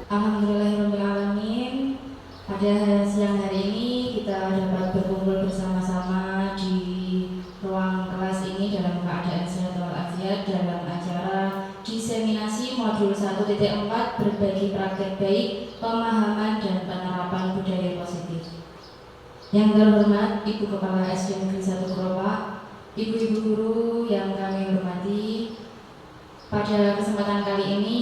Alhamdulillahirrahmanirrahim. Pada siang hari ini kita dapat berkumpul bersama-sama di ruang kelas ini dalam keadaan sehat walafiat dalam acara diseminasi modul 1.4 berbagi praktek baik, pemahaman dan penerapan budaya positif. Yang terhormat Ibu Kepala SD Negeri 1 Keropak, Ibu-ibu guru yang kami hormati, pada kesempatan kali ini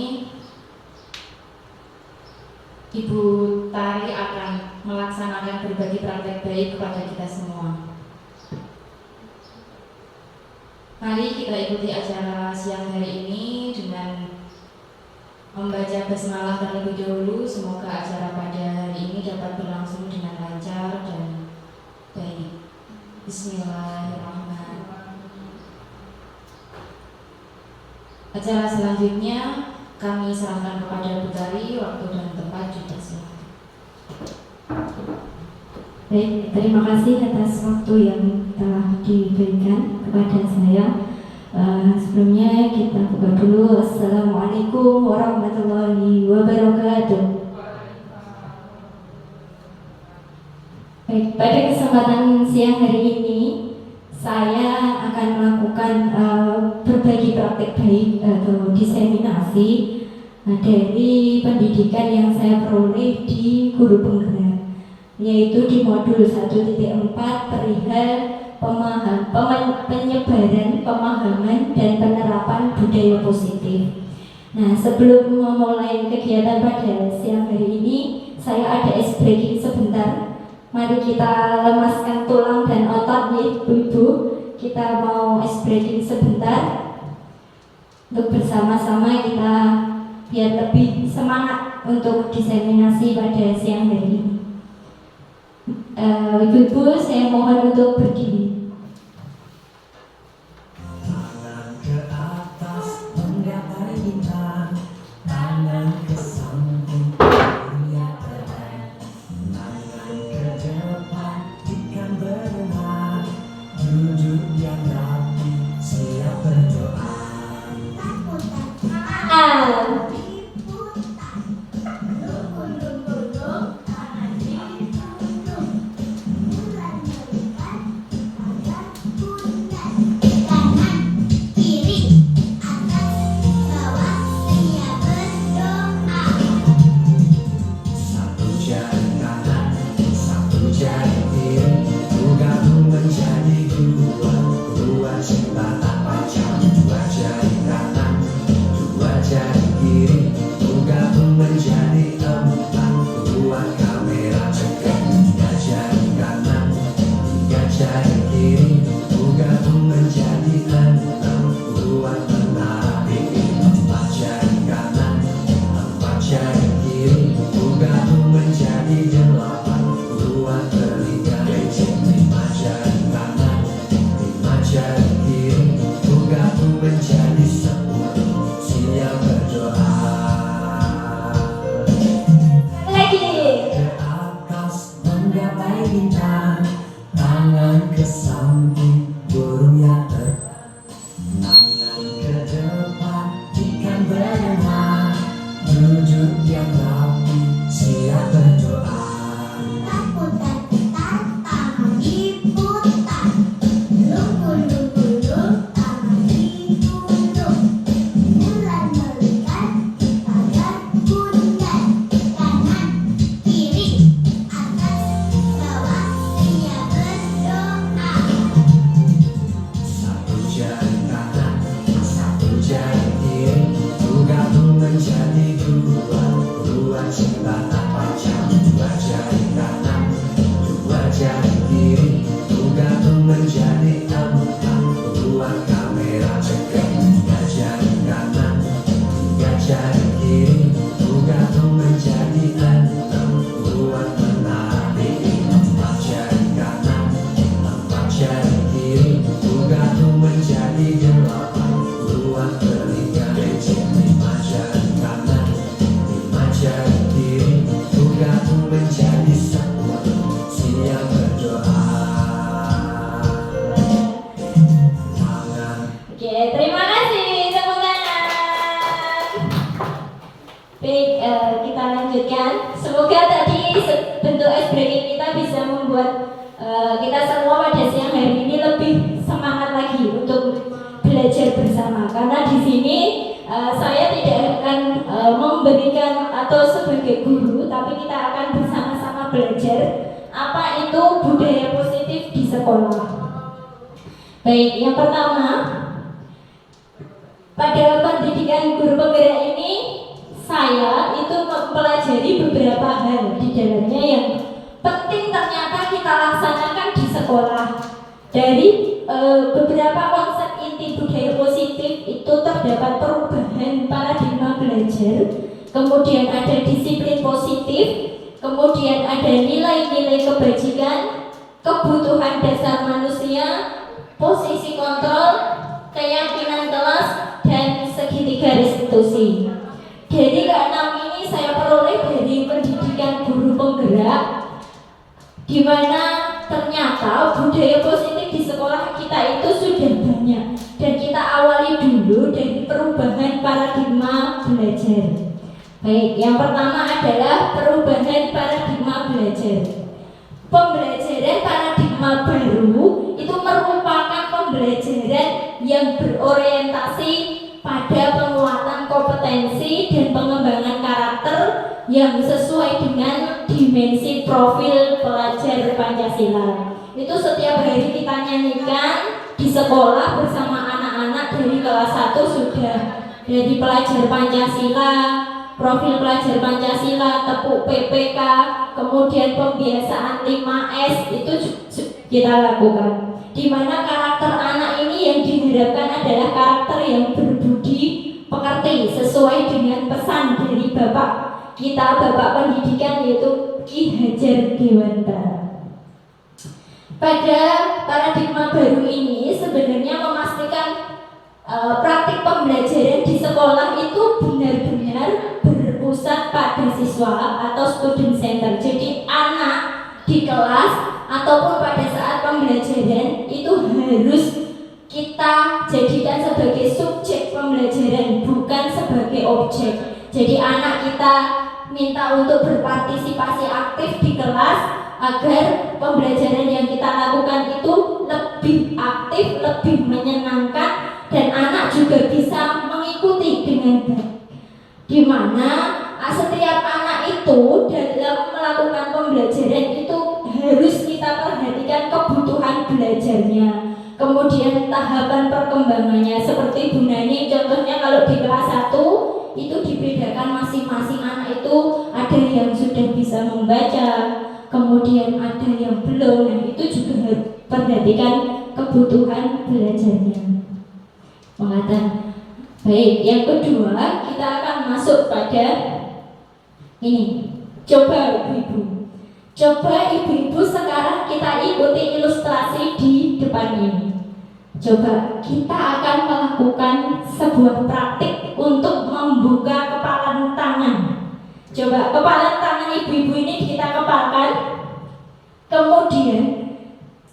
Ibu Tari akan melaksanakan berbagi praktek baik kepada kita semua. Mari kita ikuti acara siang hari ini dengan membaca basmalah terlebih dahulu. Semoga acara pada hari ini dapat berlangsung dengan lancar dan baik. Bismillahirrahmanirrahim. Acara selanjutnya kami serahkan kepada Bu Tari, waktu dan tempat juga silakan. Baik, terima kasih atas waktu yang telah diberikan kepada saya. Sebelumnya kita buka dulu. Assalamualaikum warahmatullahi wabarakatuh. Baik, pada kesempatan siang hari ini saya akan melakukan berbagi praktek baik atau diseminasi dari pendidikan yang saya peroleh di guru penggerak, yaitu di modul 1.4 perihal penyebaran, pemahaman dan penerapan budaya positif. Nah, sebelum memulai kegiatan pada siang hari ini, saya ada ice breaking sebentar. Mari kita lemaskan tulang dan otot nih, ibu-ibu. Kita mau ice breaking sebentar untuk bersama-sama kita biar lebih semangat untuk diseminasi pada siang hari ini. Ibu-ibu, saya mohon untuk berdiri. Tangan ke atas menggapai bintang, tangan ke samping lihat terang, tangan ke depan ikan berenang, duduk yang rapi siap berdoa. Satu jari kanan, satu jari kiri, bergabung menjadi dua cinta tanpa jam. Dua jari kanan, dua jari kiri, bergabung menjadi empat. Buat kamera cekat, tiga jari kanan, tiga jari kiri, bergabung menjadi enam. Buat menara bikin empat jari kanan, empat jari kiri, bergabung menjadi semoga tadi bentuk ice breaking kita bisa membuat kita semua pada siang hari ini lebih semangat lagi untuk belajar bersama. Karena di sini saya tidak akan memberikan atau sebagai guru, tapi kita akan bersama-sama belajar apa itu budaya positif di sekolah. Baik, yang pertama, pada pendidikan guru penggerak ini saya itu mempelajari beberapa hal di dalamnya yang penting ternyata kita laksanakan di sekolah. Dari beberapa konsep inti budaya positif itu terdapat perubahan paradigma belajar, kemudian ada disiplin positif, kemudian ada nilai-nilai kebajikan, kebutuhan dasar manusia, posisi kontrol, keyakinan kelas, dan segitiga restitusi. Dari keenam ini saya peroleh dari pendidikan guru penggerak, di mana ternyata budaya positif di sekolah kita itu sudah banyak, dan kita awali dulu dari perubahan paradigma belajar. Baik, yang pertama adalah perubahan paradigma belajar. Pembelajaran paradigma baru itu merupakan pembelajaran yang berorientasi pada penguatan kompetensi dan pengembangan karakter yang sesuai dengan dimensi profil pelajar Pancasila. Itu setiap hari kita nyanyikan di sekolah bersama anak-anak dari kelas 1 sudah dari pelajar Pancasila, profil pelajar Pancasila, tepuk PPK, kemudian pembiasaan 5S itu kita lakukan. Di mana karakter anak ini yang diharapkan adalah karakter yang berbudi pekerti sesuai dengan pesan dari Bapak kita, Bapak Pendidikan, yaitu Ki Hajar Dewantara. Pada paradigma baru ini sebenarnya memastikan praktik pembelajaran di sekolah itu benar-benar berpusat pada siswa atau student center. Jadi anak di kelas ataupun pada saat pembelajaran itu harus kita jadikan sebagai subjek pembelajaran, bukan sebagai objek. Jadi anak kita minta untuk berpartisipasi aktif di kelas agar pembelajaran yang kita lakukan itu lebih aktif, lebih menyenangkan, dan anak juga bisa mengikuti dengan baik. Di mana setiap anak itu dalam melakukan pembelajaran itu harus kita perhatikan kebutuhan belajarnya, kemudian tahapan perkembangannya. Seperti Bu Nani contohnya, kalau di kelas 1 itu dibedakan masing-masing anak itu ada yang sudah bisa membaca, kemudian ada yang belum. Nah, itu juga harus perhatikan kebutuhan belajarnya. Mengatakan baik, yang kedua kita akan masuk pada ini. Coba ibu-ibu, coba ibu-ibu sekarang kita ikuti ilustrasi di depan ini. Coba kita akan melakukan sebuah praktik untuk membuka kepalan tangan. Coba kepalan tangan ibu-ibu ini kita kepalkan, kemudian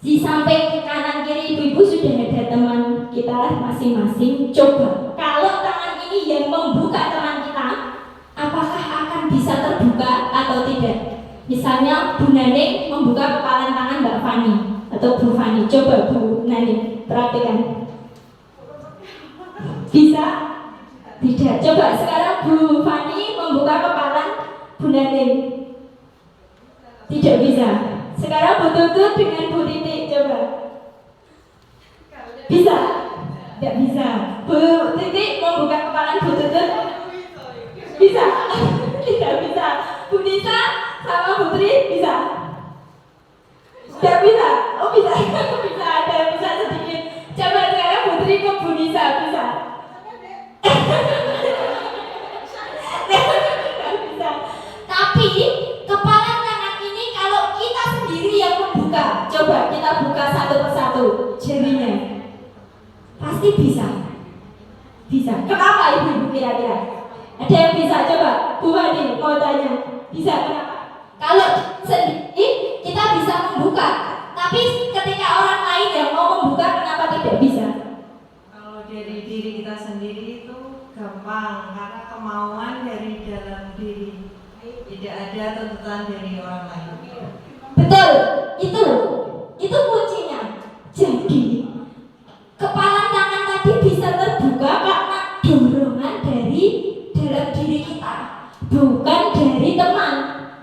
di samping kanan kiri ibu-ibu sudah ada teman kita masing-masing. Coba kalau tangan ini yang membuka teman kita, apakah akan bisa terbuka atau tidak? Misalnya Bu Nani membuka kepalan tangan Mbak Fani atau Bu Fani. Coba Bu Nani perhatikan. Bisa? Tidak. Coba sekarang Bu Fani membuka kepalan Bu Nani. Tidak bisa. Sekarang Bu Tutut dengan Bu Titik, coba. Bisa? Tidak bisa. Bu Titik membuka kepalan Bu Tutut. Bisa? Tidak bisa. Bu Nisa sama Bu Tri bisa? Tidak bisa? Oh bisa. Bisa, ada bisa sedikit. Coba sekarang Bu Tri ke Bu Nisa, bisa? Tidak bisa. Tapi kepalan tangan ini kalau kita sendiri yang membuka, coba kita buka satu persatu jarinya, pasti bisa. Bisa. Kenapa ibu-ibu kira-kira? Ada yang bisa? Coba Bu Wadi mau tanya. Bisa, kenapa? Kalau sendiri kita bisa membuka, tapi ketika orang lain yang mau membuka, kenapa tidak bisa? Kalau dari diri kita sendiri itu gampang, karena kemauan dari dalam diri. Jadi tidak ada tuntutan dari orang lain. Betul, itu kuncinya. Jadi kepala tangan tadi bisa terbuka karena dorongan dari dalam diri kita, bukan dari teman.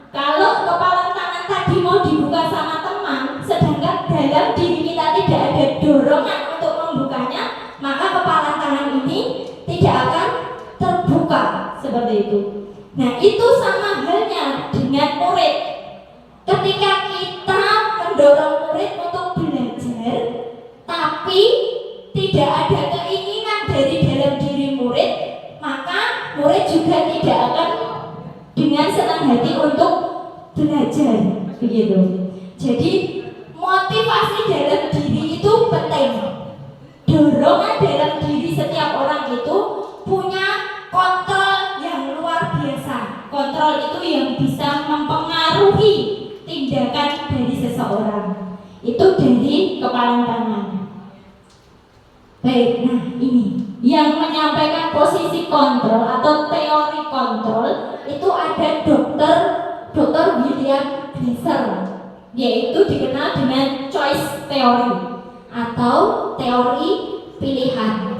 Kalau kepala tangan tadi mau dibuka sama teman, sedangkan dalam diri kita tidak ada dorongan untuk membukanya, maka kepala tangan ini tidak akan terbuka seperti itu. Nah, itu sama halnya dengan murid. Ketika kita mendorong murid untuk belajar, tapi tidak ada keinginan dari dalam diri murid, maka murid juga tidak akan dengan senang hati untuk belajar, begitu. Jadi motivasi dalam diri itu penting. Dorongan dalam diri setiap orang itu punya kontrol yang luar biasa. Kontrol itu yang bisa mempengaruhi tindakan dari seseorang. Itu dari kepala tangan. Baik, nah ini yang menyampaikan posisi kontrol atau teori kontrol itu ada Dr. William Glasser, yaitu dikenal dengan choice theory atau teori pilihan.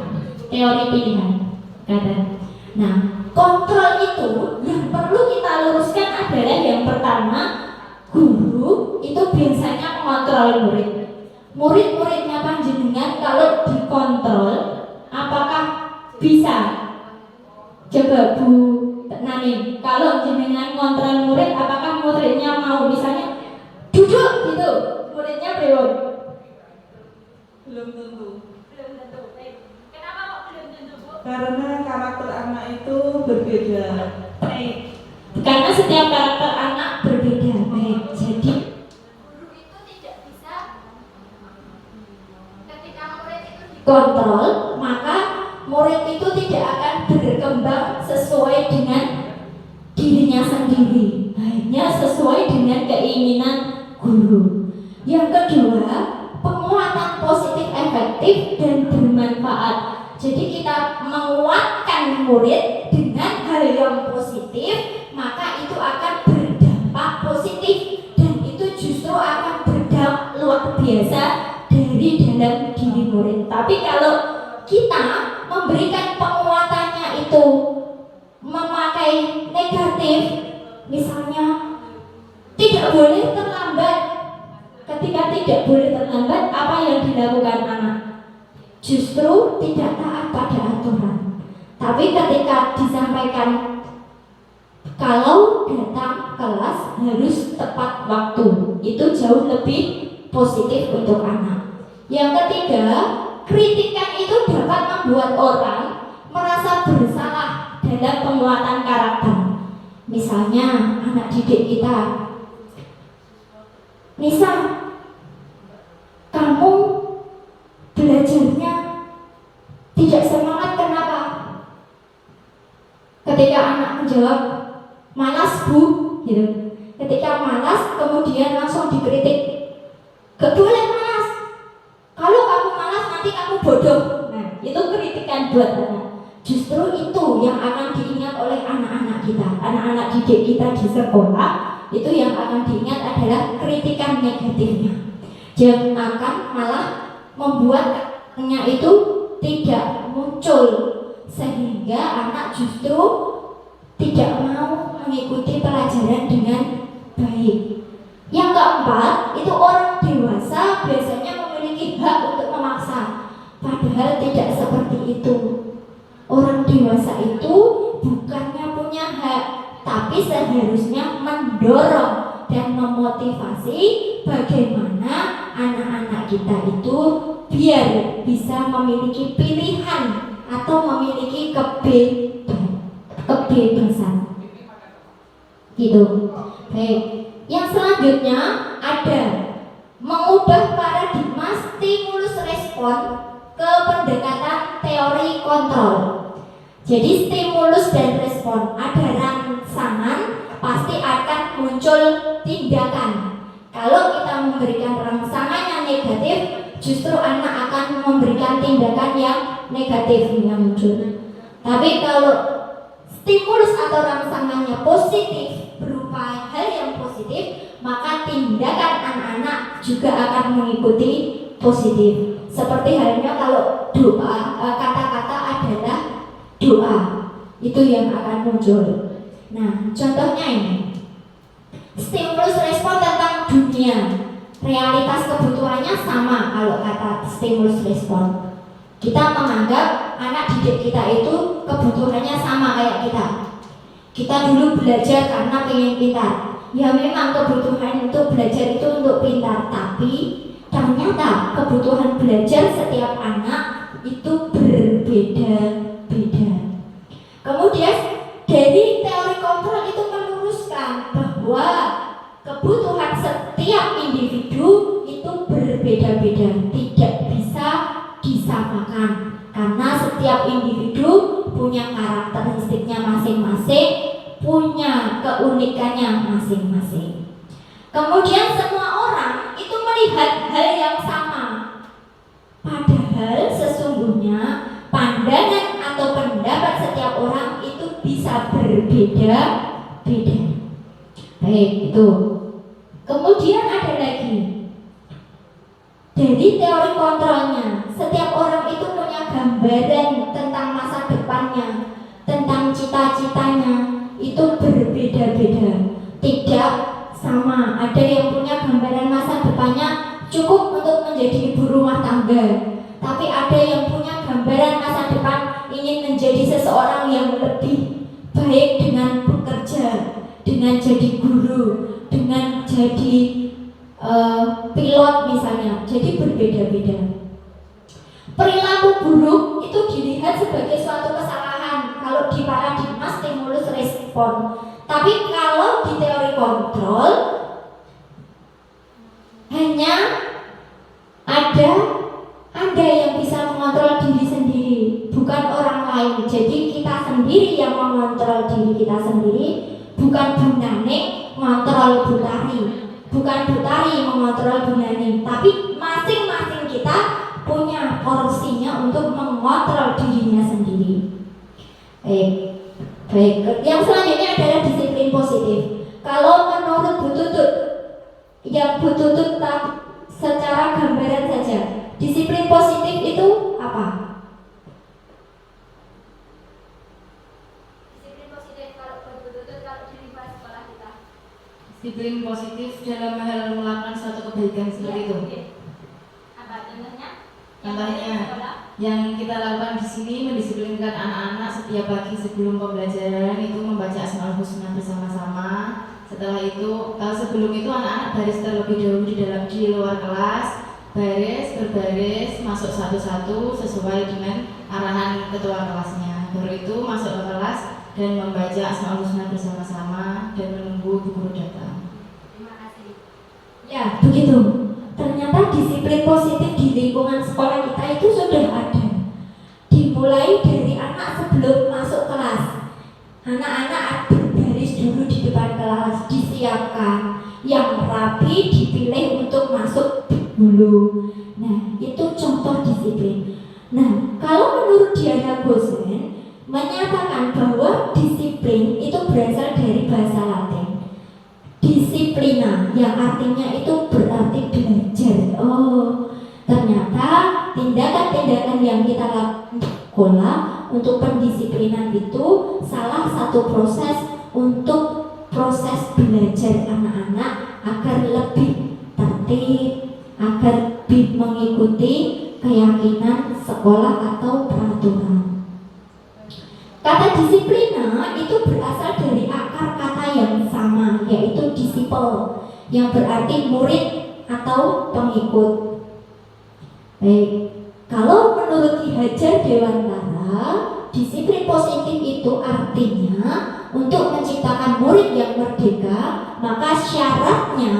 Kata. Nah, kontrol itu yang perlu kita luruskan adalah yang pertama, guru itu biasanya mengontrol murid. Murid-muridnya panjenengan kalau dikontrol, apakah bisa? Coba Bu Nani, kalau jenengan kontrol murid, apakah muridnya mau misalnya duduk gitu? Muridnya belum? Belum tentu. Kenapa kok belum tentu, Bu? Karena karakter anak itu berbeda. Baik. Karena setiap karakter anak berbeda. Baik. Jadi guru itu tidak bisa ketika murid itu dikontrol, maka murid itu tidak akan berkembang sesuai dengan dirinya sendiri, hanya sesuai dengan keinginan guru. Yang kedua, penguatan positif efektif dan bermanfaat. Jadi kita menguatkan murid dengan hal yang positif, maka itu akan berdampak positif dan itu justru akan berdampak luar biasa dari dalam diri murid. Tapi kalau kita memberikan penguatannya itu memakai negatif, misalnya tidak boleh terlambat. Ketika tidak boleh terlambat, apa yang dilakukan anak? Justru tidak taat pada aturan. Tapi ketika disampaikan kalau datang kelas harus tepat waktu, itu jauh lebih positif untuk anak. Yang ketiga, kritikan itu dapat membuat orang merasa bersalah dalam penguatan karakter. Misalnya anak didik kita, Nisa, kamu belajarnya tidak semangat, kenapa? Ketika anak menjawab malas Bu, gitu. Ketika malas kemudian langsung dikritik, gak boleh malas. Kalau kamu malas nanti kamu bodoh. Nah, itu kritikan buat anak. Justru itu yang akan diingat oleh anak-anak kita, anak-anak didik kita di sekolah. Itu yang akan diingat adalah kritikan negatifnya. Jangan akan malah membuatnya itu tidak muncul, sehingga anak justru tidak mau mengikuti pelajaran dengan baik. Yang keempat, itu orang dewasa biasanya memiliki hak untuk memaksa, padahal tidak seperti itu. Orang dewasa itu bukannya punya hak, tapi seharusnya mendorong dan memotivasi bagaimana anak-anak kita itu biar bisa memiliki pilihan atau memiliki kebebasan. Gitu. Baik. Yang selanjutnya ada mengubah paradigma stimulus respon ke pendekatan teori kontrol. Jadi stimulus dan respon, ada rangsangan pasti akan muncul tindakan. Kalau kita memberikan rangsangan yang negatif, justru anak akan memberikan tindakan yang negatif yang muncul. Tapi kalau stimulus atau rangsangannya positif berupa berupa hal yang positif, maka tindakan anak-anak juga akan mengikuti positif. Seperti halnya kalau doa, kata-kata adalah doa, itu yang akan muncul. Nah, contohnya ini, stimulus respon tentang dunia, realitas kebutuhannya sama. Kalau kata stimulus respon, kita menganggap anak didik kita itu kebutuhannya sama kayak kita. Kita dulu belajar karena pengen pintar. Ya memang kebutuhan untuk belajar itu untuk pintar, tapi ternyata kebutuhan belajar setiap anak itu berbeda-beda. Kemudian dari teori kontrol itu meluruskan bahwa kebutuhan setiap individu itu berbeda-beda, tidak bisa disamakan karena setiap individu punya karakteristiknya masing-masing, punya keunikannya masing-masing. Kemudian semua orang itu melihat hal yang sama, padahal sesungguhnya pandangan atau pendapat setiap orang itu bisa berbeda-beda. Baik, itu. Kemudian ada lagi dari teori kontrolnya, setiap orang itu punya gambaran tentang masa depannya, tentang cita-citanya, itu berbeda-beda, tidak sama. Ada yang punya gambaran masa depannya cukup untuk menjadi ibu rumah tangga, tapi ada yang punya gambaran masa depan ingin menjadi seseorang yang lebih baik dengan bekerja, dengan jadi guru, dengan jadi pilot misalnya. Jadi berbeda-beda. Perilaku buruk itu dilihat sebagai suatu kesalahan kalau di paradigma stimulus respon. Tapi kalau di teori kontrol hanya ada Anda yang bisa mengontrol diri sendiri, bukan orang lain. Jadi kita sendiri yang mengontrol diri kita sendiri, bukan Bu Nani mengontrol Bu Tari, bukan Bu Tari mengontrol Bu Nani, tapi masing-masing kita punya porsinya untuk mengontrol dirinya sendiri. Baik. Yang selanjutnya adalah disiplin positif. Kalau menurut Bu Tutut, yang Bu Tutut secara gambaran saja, disiplin positif itu apa? Disiplin positif kalau Bu Tutut, kalau di lingkungan sekolah kita. Disiplin positif dalam hal melakukan suatu kebaikan seperti itu. Apa contohnya? Contohnya yang kita lakukan di sini mendisiplinkan anak-anak setiap pagi sebelum pembelajaran itu membaca Asmaul Husna bersama-sama. Setelah itu, sebelum itu anak-anak baris terlebih dahulu di luar kelas, berbaris, masuk satu-satu sesuai dengan arahan ketua kelasnya. Baru itu masuk ke kelas dan membaca Asmaul Husna bersama-sama dan menunggu guru datang. Terima kasih. Ya, begitu. Ternyata disiplin positif di lingkungan sekolah kita itu sudah ada. Dimulai dari anak sebelum masuk kelas. Anak-anak berbaris dulu di depan kelas, disiapkan. Yang rapi dipilih untuk masuk dulu. Nah, itu contoh disiplin. Nah, kalau menurut Diana Gosen menyatakan bahwa disiplin itu berasal dari bahasa Latin disiplina, yang artinya itu berarti belajar. Oh, ternyata tindakan-tindakan yang kita lakukan di sekolah untuk pendisiplinan itu salah satu proses untuk proses belajar anak-anak agar lebih tertib, agar lebih mengikuti keyakinan sekolah atau peraturan. Kata disiplina itu berasal dari akar kata yang sama, yaitu disiple, yang berarti murid atau pengikut. Baik, kalau menurut Ki Hajar Dewantara, disiplin positif itu artinya untuk menciptakan murid yang merdeka, maka syaratnya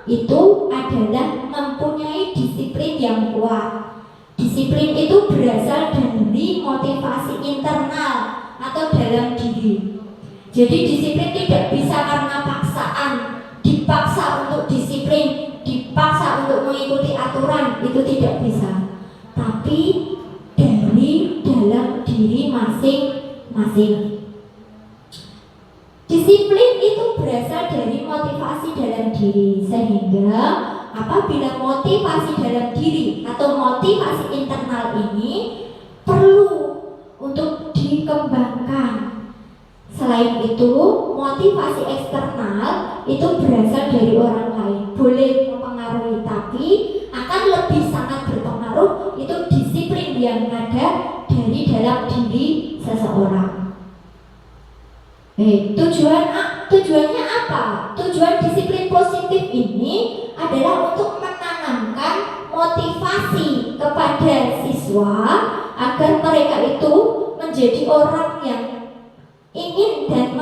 itu adalah mempunyai disiplin yang kuat. Disiplin itu berasal dari motivasi internal atau dalam diri. Jadi disiplin tidak bisa karena paksaan, dipaksa untuk disiplin, dipaksa untuk mengikuti aturan, itu tidak bisa. Tapi dari dalam diri masing-masing. Disiplin itu berasal diri. Sehingga apabila motivasi dalam diri atau motivasi internal ini perlu untuk dikembangkan. Selain itu, motivasi eksternal itu berasal dari orang lain, boleh mempengaruhi, tapi akan lebih sangat berpengaruh itu disiplin yang ada dari dalam diri seseorang. Tujuannya apa? Tujuan disiplin positif ini adalah untuk menanamkan motivasi kepada siswa agar mereka itu menjadi orang yang ingin dan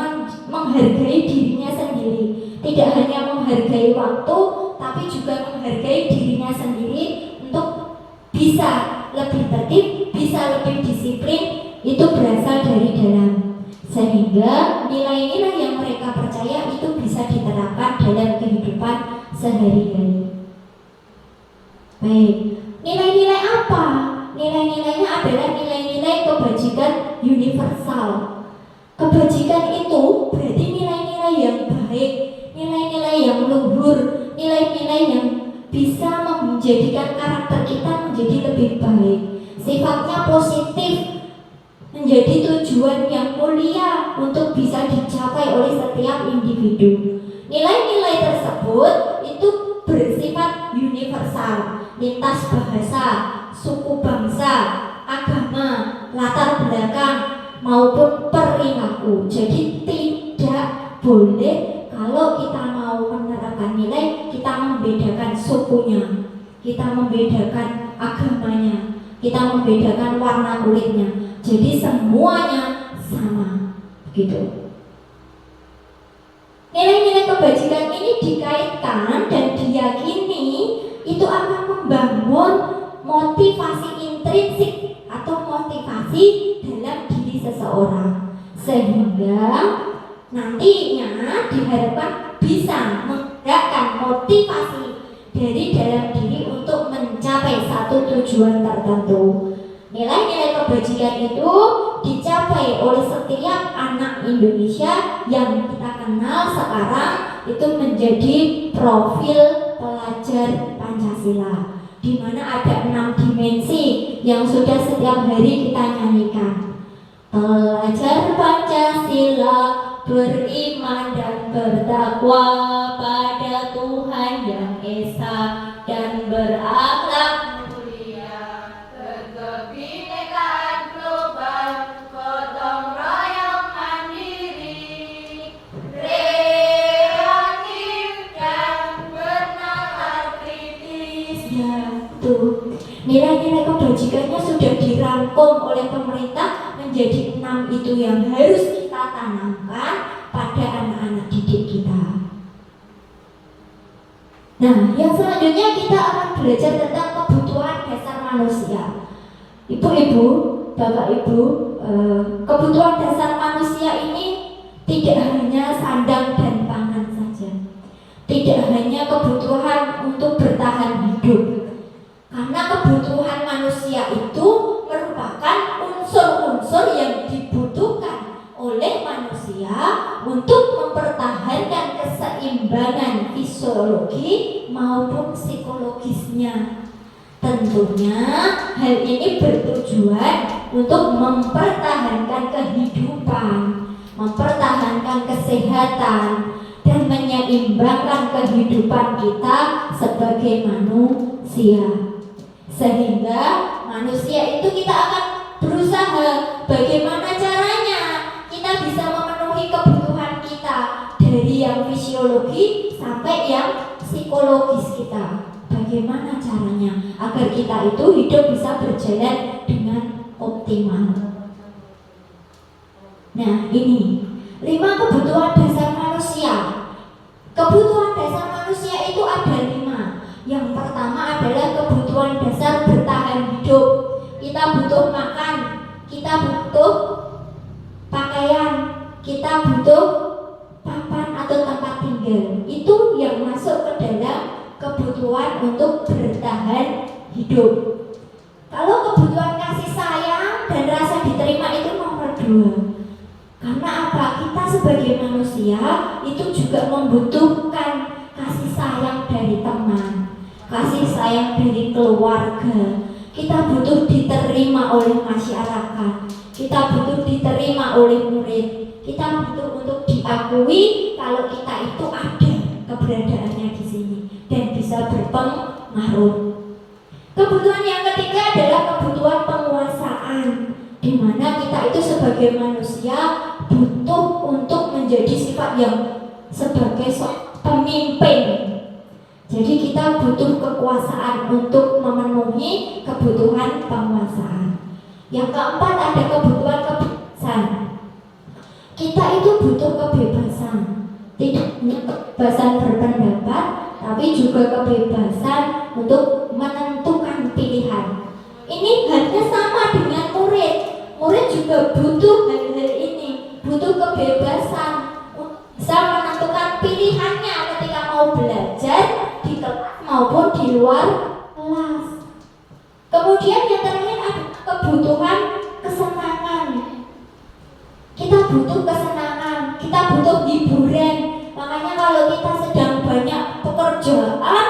menghargai dirinya sendiri. Tidak hanya menghargai waktu, tapi juga menghargai dirinya sendiri untuk bisa lebih tertib, bisa lebih disiplin. Itu berasal dari dalam. Sehingga nilai-nilai yang mereka percaya itu bisa diterapkan dalam kehidupan sehari-hari. Baik, nilai-nilai apa? Nilai-nilainya adalah nilai-nilai kebajikan universal. Kebajikan itu berarti nilai-nilai yang baik, nilai-nilai yang luhur, nilai-nilai yang bisa menjadikan karakter kita menjadi lebih baik. Sifatnya positif, menjadi tujuan yang mulia untuk bisa dicapai oleh setiap individu. Nilai-nilai tersebut itu bersifat universal, lintas bahasa, suku bangsa, agama, latar belakang, maupun perilaku. Jadi tidak boleh kalau kita mau menerapkan nilai, kita membedakan sukunya, kita membedakan agamanya, kita membedakan warna kulitnya. Jadi semuanya sama, gitu. Nilai-nilai kebajikan ini dikaitkan dan diyakini itu akan membangun motivasi intrinsik atau motivasi dalam diri seseorang, sehingga nantinya diharapkan bisa menggerakkan motivasi dari dalam diri untuk mencapai satu tujuan tertentu. Nilai-nilai kebajikan itu dicapai oleh setiap anak Indonesia yang kita kenal sekarang itu menjadi profil pelajar Pancasila, di mana ada 6 dimensi yang sudah setiap hari kita nyanyikan. Pelajar Pancasila beriman dan bertakwa pada Tuhan Yang Esa dan berakhlak mulia, berkebinekaan global, gotong royong mandiri, kreatif dan bernalar kritis. Ya, tuh. Nilai-nilai kebajikannya sudah dirangkum oleh pemerintah menjadi 6 itu yang harus kita tanamkan pada anak-anak didik kita. Nah, yang selanjutnya kita akan belajar tentang kebutuhan dasar manusia. Ibu-ibu, bapak-ibu, kebutuhan dasar manusia ini tidak hanya sandang dan pangan saja, tidak hanya kebutuhan untuk bertahan hidup, karena kebutuhan manusia itu merupakan unsur-unsur yang dibutuhkan oleh manusia untuk mempertahankan keseimbangan fisiologi maupun psikologisnya. Tentunya hal ini bertujuan untuk mempertahankan kehidupan, mempertahankan kesehatan, dan menyeimbangkan kehidupan kita sebagai manusia. Sehingga manusia itu kita akan berusaha bagaimana caranya kita bisa memenuhi kebutuhan kita dari yang fisiologi sampai yang psikologis kita. Bagaimana caranya agar kita itu hidup bisa berjalan dengan optimal. Nah, ini 5 kebutuhan dasar manusia. Kebutuhan dasar manusia itu ada 5. Yang pertama adalah kebutuhan dasar bertahan hidup. Kita butuh makan, kita butuh pakaian, kita butuh papan atau tempat tinggal. Itu yang masuk ke dalam kebutuhan untuk bertahan hidup. Kalau kebutuhan kasih sayang dan rasa diterima itu nomor 2. Karena apa? Kita sebagai manusia itu juga membutuhkan kasih sayang dari keluarga, kita butuh diterima oleh masyarakat, kita butuh diterima oleh murid, kita butuh untuk diakui kalau kita itu ada keberadaannya di sini dan bisa berpengaruh. Kebutuhan yang ketiga adalah kebutuhan penguasaan, di mana kita itu sebagai manusia butuh untuk menjadi sifat yang sebagai pemimpin. Jadi kita butuh kekuasaan untuk memenuhi kebutuhan penguasaan. Yang keempat ada kebutuhan kebebasan. Kita itu butuh kebebasan, tidak hanya kebebasan berpendapat, tapi juga kebebasan untuk menentukan pilihan. Ini halnya sama dengan murid. Murid juga butuh hal-hal ini, butuh kebebasan, bisa menentukan pilihannya ketika mau belajar di kelas maupun di luar kelas. Kemudian yang terakhir ada kebutuhan kesenangan. Kita butuh kesenangan, kita butuh hiburan. Makanya kalau kita sedang banyak pekerjaan,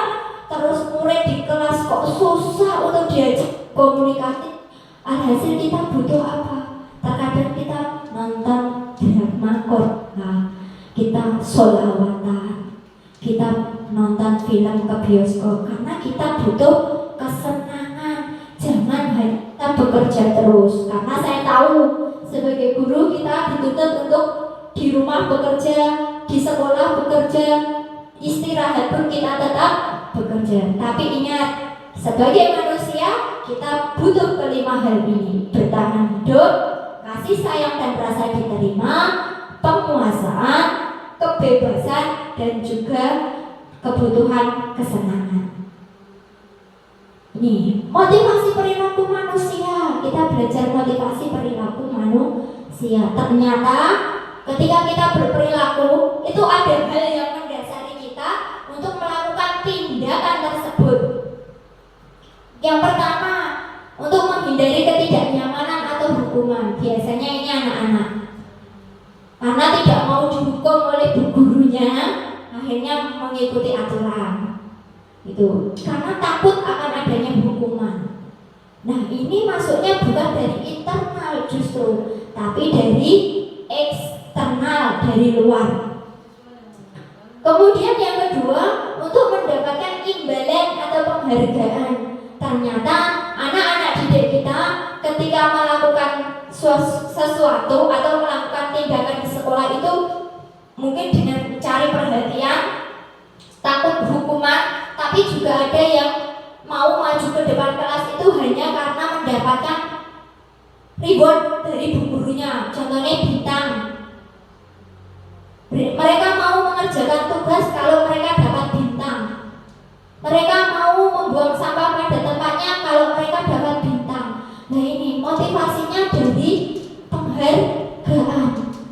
terus murid di kelas kok susah untuk diajak komunikasi, alhasil kita butuh apa? Terkadang kita nonton drama Korea, kita sholawatan, kita nonton film ke bioskop, karena kita butuh kesenangan. Jangan hanya kita bekerja terus, karena saya tahu sebagai guru kita dituntut untuk di rumah bekerja, di sekolah bekerja, istirahat pun kita tetap bekerja. Tapi ingat, sebagai manusia kita butuh kelima hal ini: bertahan hidup, kasih sayang dan rasa diterima, penguasaan, kebebasan, dan juga kebutuhan kesenangan. Ini motivasi perilaku manusia. Kita belajar motivasi perilaku manusia. Ternyata ketika kita berperilaku, itu ada hal yang mendasari kita untuk melakukan tindakan tersebut. Yang pertama, untuk menghindari ketidaknyamanan atau hukuman. Biasanya ini anak-anak, karena tidak mau dihukum oleh bu gurunya, akhirnya mengikuti aturan. Itu karena takut akan adanya hukuman. Nah, ini masuknya bukan dari internal justru, tapi dari eksternal, dari luar. Kemudian yang kedua, untuk mendapatkan imbalan atau penghargaan. Ternyata anak-anak didik kita ketika melakukan sesuatu atau melakukan tindakan di sekolah itu mungkin dengan mencari perhatian, takut hukuman, tapi juga ada yang mau maju ke depan kelas itu hanya karena mendapatkan reward dari bu gurunya, contohnya bintang. Mereka mau mengerjakan tugas kalau mereka dapat bintang. Mereka mau membuang sampah pada tempatnya kalau mereka dapat bintang. Nah, ini motivasinya dari penghargaan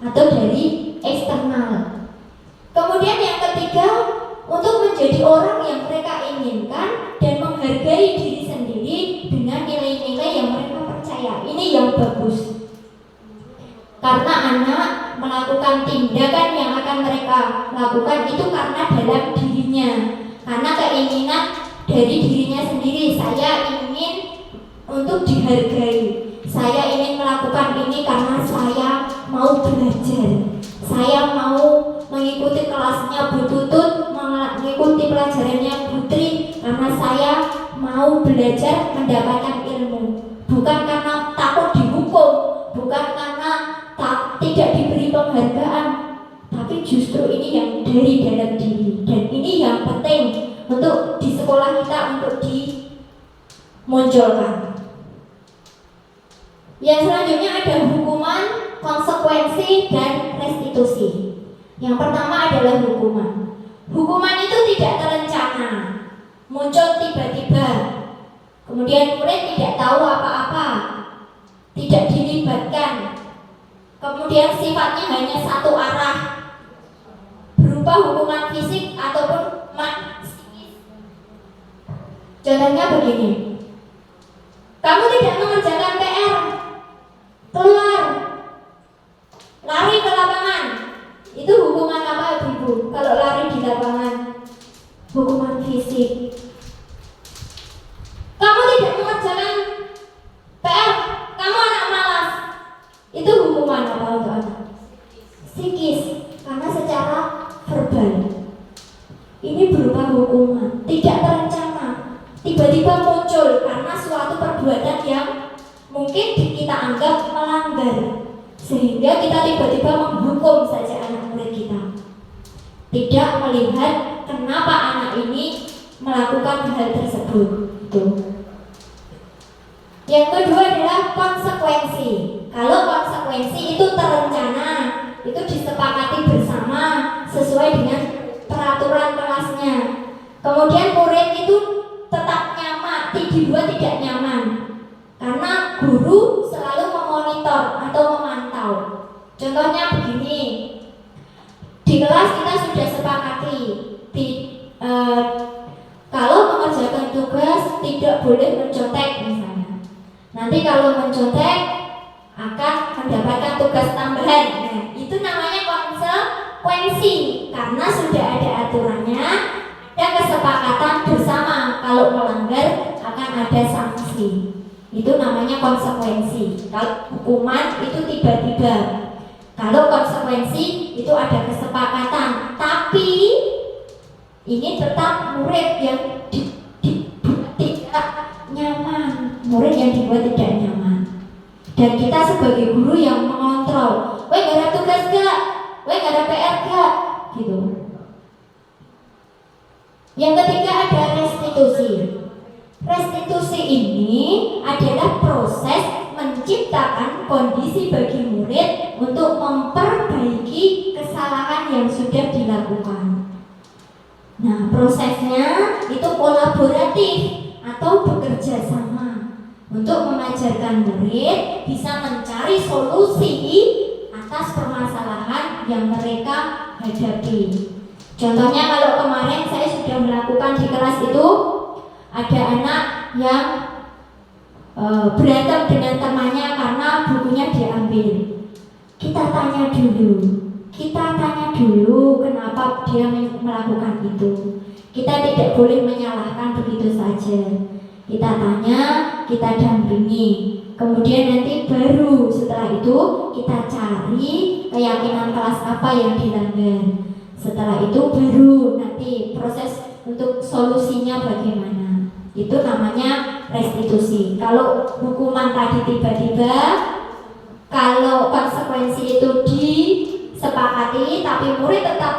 atau dari eksternal. Kemudian yang ketiga, untuk menjadi orang yang mereka inginkan dan menghargai diri sendiri dengan nilai-nilai yang mereka percaya. Ini yang bagus. Karena anak melakukan tindakan yang akan mereka lakukan itu karena dalam dirinya, karena keinginan dari dirinya sendiri. Saya ingin untuk dihargai, saya ingin melakukan ini karena saya mau belajar, saya mau mengikuti kelasnya Bu Tutut, mengikuti pelajarannya Putri, karena saya mau belajar mendapatkan ilmu, bukan karena takut dihukum, bukan karena tidak diberi penghargaan, tapi justru ini yang dari dalam diri. Dan ini yang penting untuk di sekolah kita untuk dimunculkan. Yang selanjutnya ada hukuman, konsekuensi, dan restitusi. Yang pertama adalah hukuman. Hukuman itu tidak terencana, muncul tiba-tiba. Kemudian murid tidak tahu apa-apa, tidak dilibatkan. Kemudian sifatnya hanya satu arah, berupa hukuman fisik ataupun psikis. Contohnya begini, kamu tidak mengerjakan PR, keluar, lari ke lapangan. Itu hukuman apa, Ibu? Kalau lari di lapangan, hukuman fisik. ini berupa hukuman, tidak terencana, tiba-tiba muncul karena suatu perbuatan yang mungkin kita anggap melanggar, sehingga kita tiba-tiba menghukum saja anak murid kita, tidak melihat kenapa anak ini melakukan hal tersebut. Yang kedua adalah konsekuensi. Kalau konsekuensi itu terencana, itu disepakati bersama sesuai dengan peraturan kelasnya. Kemudian murid itu tetap nyaman, dibuat tidak nyaman, karena guru selalu memonitor atau memantau. Contohnya begini, di kelas kita sudah sepakati kalau mengerjakan tugas tidak boleh mencontek misalnya. Nanti kalau mencontek akan mendapatkan tugas tambahan. Nah, itu namanya konsekuensi karena sudah ada aturannya, ada kesepakatan bersama. Kalau melanggar akan ada sanksi. Itu namanya konsekuensi. Kalau hukuman itu tiba-tiba. Kalau konsekuensi itu ada kesepakatan, tapi ini tetap murid yang tidak nyaman, murid yang dibuat tidak nyaman. Dan kita sebagai guru yang mengontrol, weh gak ada tugas gak? Weh gak ada PR gak? Gitu. Yang ketiga ada restitusi. Restitusi ini adalah proses menciptakan kondisi bagi murid untuk memperbaiki kesalahan yang sudah dilakukan. Nah, prosesnya itu kolaboratif atau bekerja sama untuk mengajarkan murid bisa mencari solusi atas permasalahan yang mereka hadapi. Contohnya kalau kemarin saya sudah melakukan di kelas itu, ada anak yang berantem dengan temannya karena bukunya diambil. Kita tanya dulu kenapa dia melakukan itu. Kita tidak boleh menyalahkan begitu saja. Kita tanya, kita dampingi. Kemudian nanti baru setelah itu kita cari keyakinan kelas apa yang dilanggar. Setelah itu baru nanti proses untuk solusinya bagaimana. Itu namanya restitusi. Kalau hukuman tadi tiba-tiba, kalau konsekuensi itu disepakati tapi murid tetap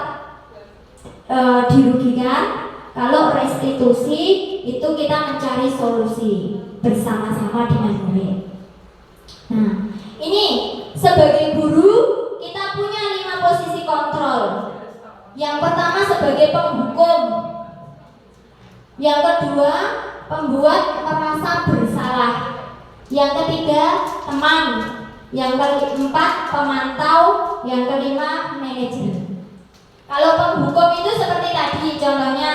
dirugikan. Kalau restitusi itu kita mencari solusi bersama-sama dengan murid. Nah, ini sebagai guru kita punya 5 posisi kontrol. Yang pertama sebagai penghukum. Yang kedua, pembuat merasa bersalah. Yang ketiga, teman. Yang keempat, pemantau. Yang kelima, manajer. Kalau penghukum itu seperti tadi contohnya,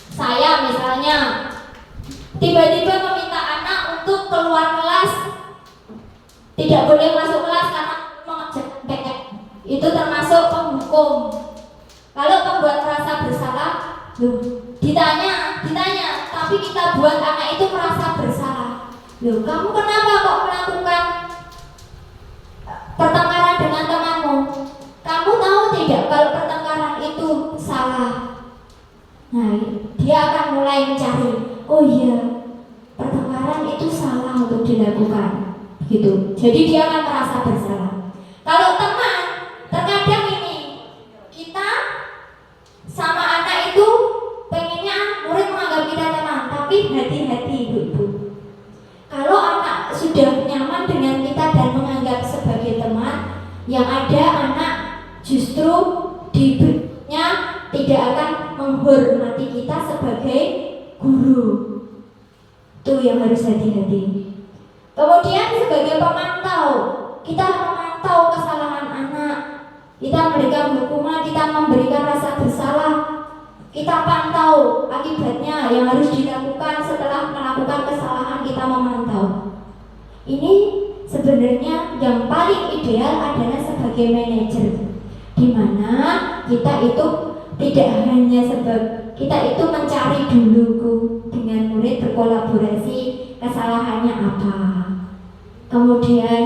saya misalnya tiba-tiba meminta anak untuk keluar kelas, tidak boleh masuk kelas karena mengerjakan. Itu termasuk penghukum. Kalau pembuat merasa bersalah, ditanya, tapi kita buat anak itu merasa bersalah. Kamu kenapa kok melakukan pertengkaran dengan temanmu? Kamu tahu tidak kalau pertengkaran itu salah? Nah, dia akan mulai mencari, oh iya, pertengkaran itu salah untuk dilakukan, gitu. Jadi dia akan merasa bersalah. Kalau teman, terkadang ini kita sama anak itu pengennya murid menganggap kita teman, tapi hati-hati ibu-ibu. Kalau anak sudah nyaman dengan kita dan menganggap sebagai teman, yang ada anak justru diberinya tidak akan menghormati kita sebagai guru. Itu yang harus hati-hati. Kemudian sebagai pemantau, kita memantau kesalahan anak, kita memberikan hukuman, kita memberikan rasa bersalah, kita pantau akibatnya yang harus dilakukan setelah melakukan kesalahan, kita memantau. Ini sebenarnya yang paling ideal adalah sebagai manajer, di mana kita itu tidak hanya kita itu mencari dulu dengan murid, berkolaborasi kesalahannya apa, kemudian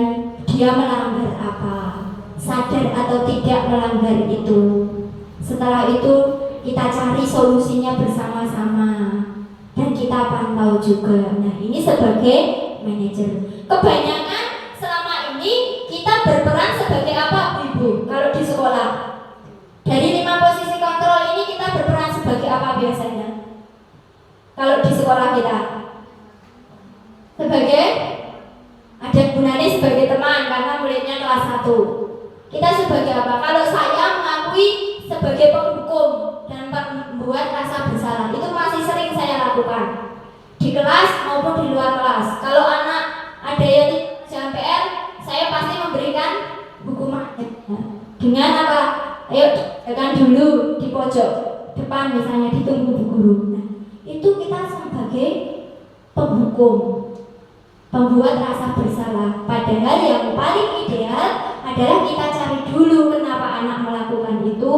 dia melanggar apa, sadar atau tidak melanggar itu. Setelah itu kita cari solusinya bersama-sama dan kita pantau juga. Nah, ini sebagai manajer. Kebanyakan selama ini kita berperan sebagai apa, Ibu? Kalau di sekolah, dari 5 posisi kontrol ini kita berperan sebagai apa biasanya? Kalau di sekolah kita, sebagai ada gunanya sebagai teman karena muridnya kelas 1. Kita sebagai apa? Kalau saya mengakui sebagai penghukum dan membuat rasa bersalah, itu masih sering saya lakukan di kelas maupun di luar kelas. Kalau anak ada yang kerjaan PR, saya pasti memberikan hukuman dengan apa? Ayo tekan dulu di pojok depan misalnya, ditunggu Bu Guru. Nah, itu kita sebagai penghukum, pembuat rasa bersalah. Padahal yang paling ideal adalah kita cari dulu kenapa anak melakukan itu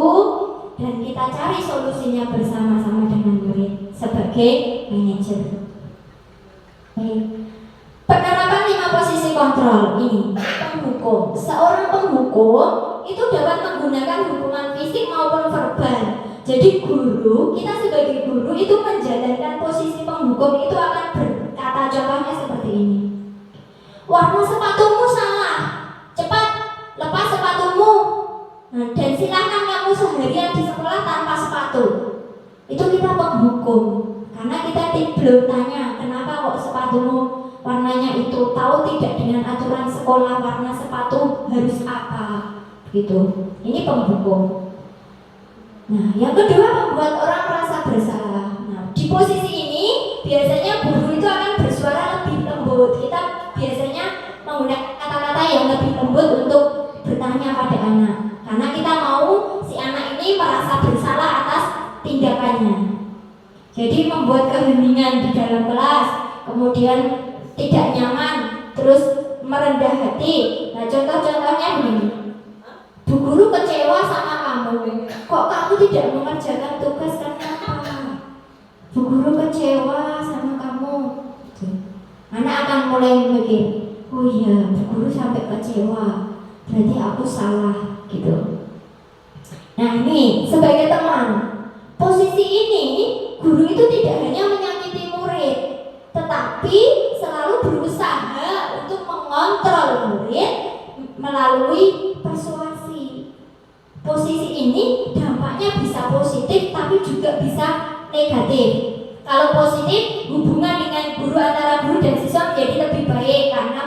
dan kita cari solusinya bersama-sama dengan murid sebagai manajer. Penerapan 5 posisi kontrol ini, penghukum. Seorang penghukum itu dapat menggunakan hukuman fisik maupun verbal. Jadi guru, kita sebagai guru itu menjalankan posisi penghukum itu akan berkata, contohnya seperti ini. Warna sepatumu salah, cepat lepas sepatumu. Nah, dan silakan kamu seharian di sekolah tanpa sepatu. Itu kita penghukum, karena kita belum tanya kenapa kok sepatumu warnanya itu, tahu tidak dengan aturan sekolah warna sepatu harus apa, gitu. Ini penghukum. Nah, yang kedua membuat orang merasa bersalah. Nah, di posisi ini biasanya guru itu akan bersuara lebih lembut. Kita biasanya menggunakan kata-kata yang lebih lembut untuk bertanya pada anak, karena kita mau si anak ini merasa bersalah atas tindakannya. Jadi membuat keheningan di dalam kelas, kemudian tidak nyaman, terus merendah hati. Nah, contoh-contohnya begini. Bu Guru kecewa sama kamu. Kok kamu tidak mengerjakan tugas, kenapa? Bu Guru kecewa sama kamu. Anak akan mulai mikir, oh iya, Bu Guru sampai kecewa, berarti aku salah, gitu. Nah, ini sebagai teman, posisi ini guru itu tidak hanya menyakiti murid, tetapi selalu berusaha untuk mengontrol murid melalui persuasi. Posisi ini dampaknya bisa positif tapi juga bisa negatif. Kalau positif, hubungan dengan guru antara guru dan siswa menjadi lebih baik karena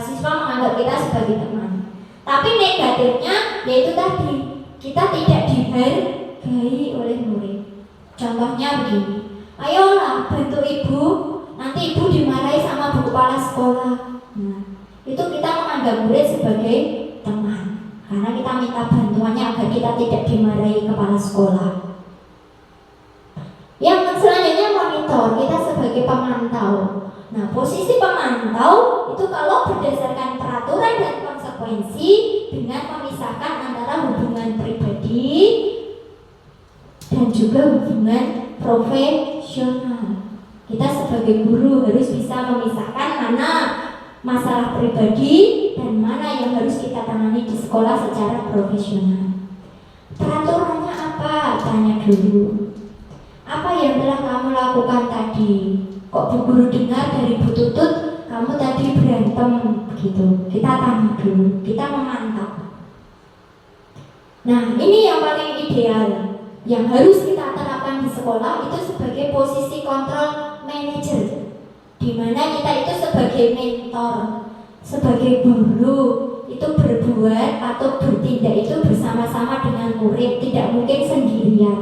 siswa menganggap kita sebagai teman. Tapi negatifnya yaitu tadi, kita tidak dihargai oleh murid. Contohnya begini, ayolah bantu ibu, nanti ibu dimarahi sama bu kepala sekolah. Nah, itu kita menganggap murid sebagai teman, karena kita minta bantuannya agar kita tidak dimarahi kepala sekolah. Yang selanjutnya monitor, kita sebagai pemantau. Nah, posisi pemantau itu kalau berdasarkan peraturan dan konsekuensi dengan memisahkan antara hubungan pribadi dan juga hubungan profesional. Kita sebagai guru harus bisa memisahkan mana masalah pribadi dan mana yang harus kita tangani di sekolah secara profesional. Peraturannya apa? Tanya dulu. Apa yang telah kamu lakukan tadi? Kok Bu Guru dengar dari Bu Tutut kamu tadi berantem begitu? Kita tanya dulu, kita memantau. Nah, ini yang paling ideal yang harus kita terapkan di sekolah itu sebagai posisi kontrol manager, di mana kita itu sebagai mentor, sebagai guru itu berbuat atau bertindak itu bersama-sama dengan murid, tidak mungkin sendirian.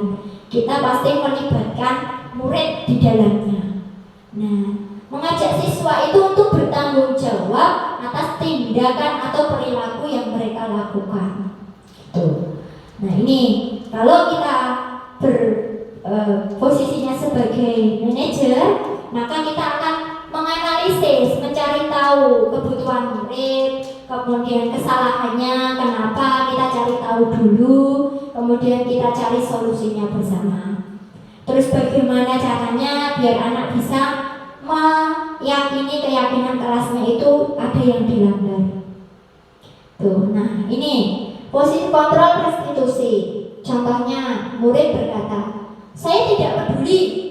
Kita pasti melibatkan murid di dalamnya. Nah, mengajak siswa itu untuk bertanggung jawab atas tindakan atau perilaku yang mereka lakukan. Tuh. Nah, ini kalau kita posisinya sebagai manajer, maka kita akan menganalisis, mencari tahu kebutuhan murid, kemudian kesalahannya kenapa, kita cari tahu dulu, kemudian kita cari solusinya bersama. Terus bagaimana caranya biar anak bisa meyakini keyakinan kelasnya itu ada yang dilanggar. Tuh, nah ini posisi kontrol restitusi. Contohnya, murid berkata, saya tidak peduli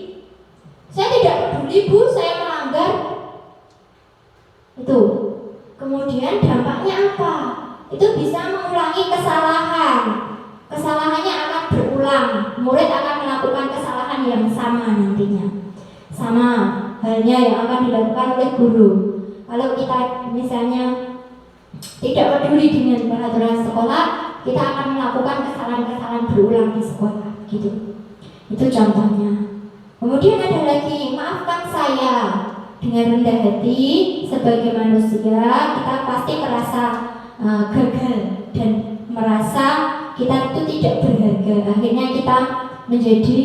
Bu, saya melanggar. Itu. Kemudian dampaknya apa? Itu bisa mengulangi kesalahan. Kesalahannya akan berulang. Murid akan melakukan kesalahan yang sama nantinya. Sama halnya yang akan dilakukan oleh guru. Kalau kita misalnya tidak peduli dengan peraturan sekolah, kita akan melakukan kesalahan-kesalahan berulang di sekolah, gitu. Itu contohnya. Kemudian ada lagi, maafkan saya. Dengan rendah hati sebagai manusia, kita pasti merasa gagal dan merasa kita itu tidak berharga. Akhirnya kita menjadi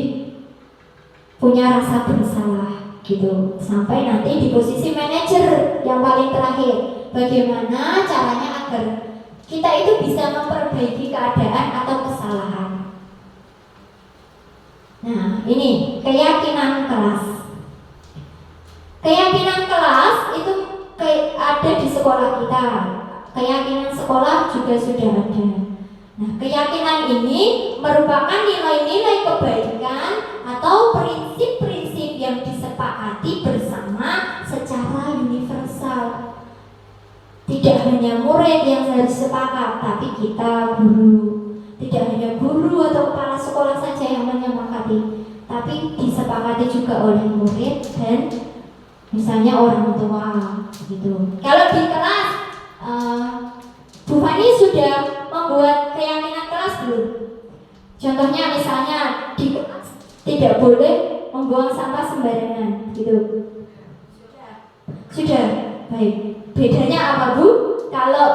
punya rasa bersalah, gitu. Sampai nanti di posisi manajer yang paling terakhir, bagaimana caranya agar kita itu bisa memperbaiki keadaan atau kesalahan. Nah, ini keyakinan kelas. Keyakinan kelas itu ada di sekolah kita. Keyakinan sekolah juga sudah ada. Nah, keyakinan ini merupakan nilai-nilai kebaikan atau prinsip-prinsip yang disepakati bersama secara universal. Tidak hanya murid yang harus sepakat, tapi kita guru. Tidak hanya guru atau kepala sekolah saja yang menyepakati, tapi disepakati juga oleh murid dan misalnya orang tua, gitu. Kalau di kelas, Bu Fani sudah membuat keyakinan kelas belum? Contohnya misalnya di kelas tidak boleh membuang sampah sembarangan, gitu. Sudah, baik. Bedanya apa, Bu? Kalau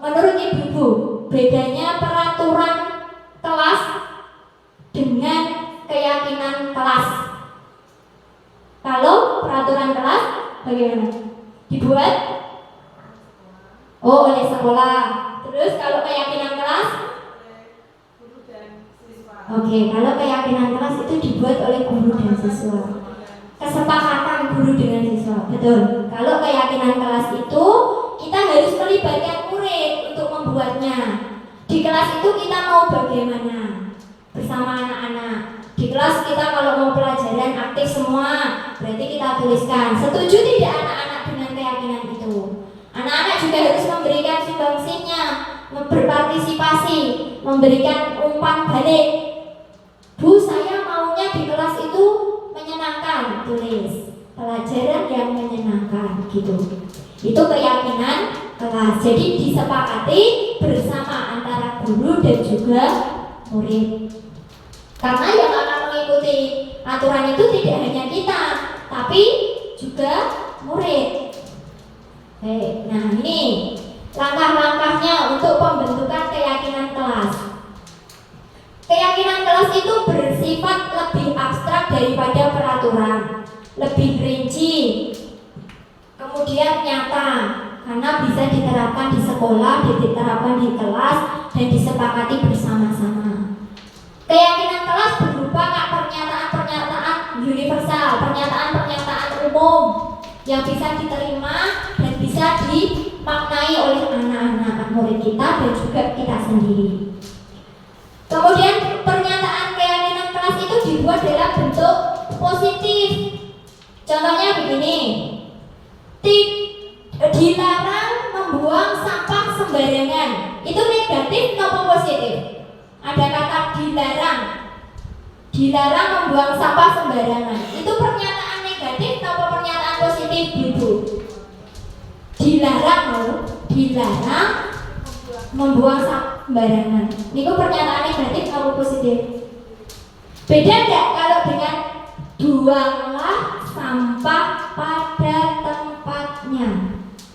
menurut Ibu, bedanya peraturan kelas dengan keyakinan kelas. Kalau peraturan kelas bagaimana? Dibuat oleh sekolah. Terus kalau keyakinan kelas? Oke, kalau keyakinan kelas itu dibuat oleh guru dan siswa. Kesepakatan guru dengan siswa, betul. Kalau keyakinan kelas itu kita harus melibatkan murid untuk membuatnya. Di kelas itu kita mau bagaimana? Bersama anak-anak. Di kelas kita kalau mau pelajaran aktif semua, berarti kita tuliskan. Setuju tidak anak-anak dengan keyakinan itu? Anak-anak juga harus memberikan sumbangsinya, berpartisipasi, memberikan umpan balik. Bu, saya maunya di kelas itu menyenangkan, tulis. Pelajaran yang menyenangkan, gitu. Itu keyakinan kelas. Jadi disepakati bersama antara guru dan juga murid. Karena yang akan mengikuti aturan itu tidak hanya kita, tapi juga murid. Nah ini langkah-langkahnya untuk pembentukan keyakinan kelas. Keyakinan kelas itu bersifat lebih abstrak daripada peraturan, lebih rinci, kemudian nyata, karena bisa diterapkan di sekolah, diterapkan di kelas, dan disepakati bersama-sama. Keyakinan kelas berupa pernyataan-pernyataan universal, pernyataan-pernyataan umum yang bisa diterima dan bisa dimaknai oleh anak-anak murid kita dan juga kita sendiri. Kemudian pernyataan keyakinan kelas itu dibuat dalam bentuk positif. Contohnya begini, dilarang membuang sampah sembarangan. Itu negatif atau positif? Ada kata dilarang membuang sampah sembarangan. Itu pernyataan negatif atau pernyataan positif, Ibu? Dilarang membuang sampah sembarangan. Itu pernyataan negatif atau positif? Beda enggak kalau dengan buanglah sampah pada tempatnya?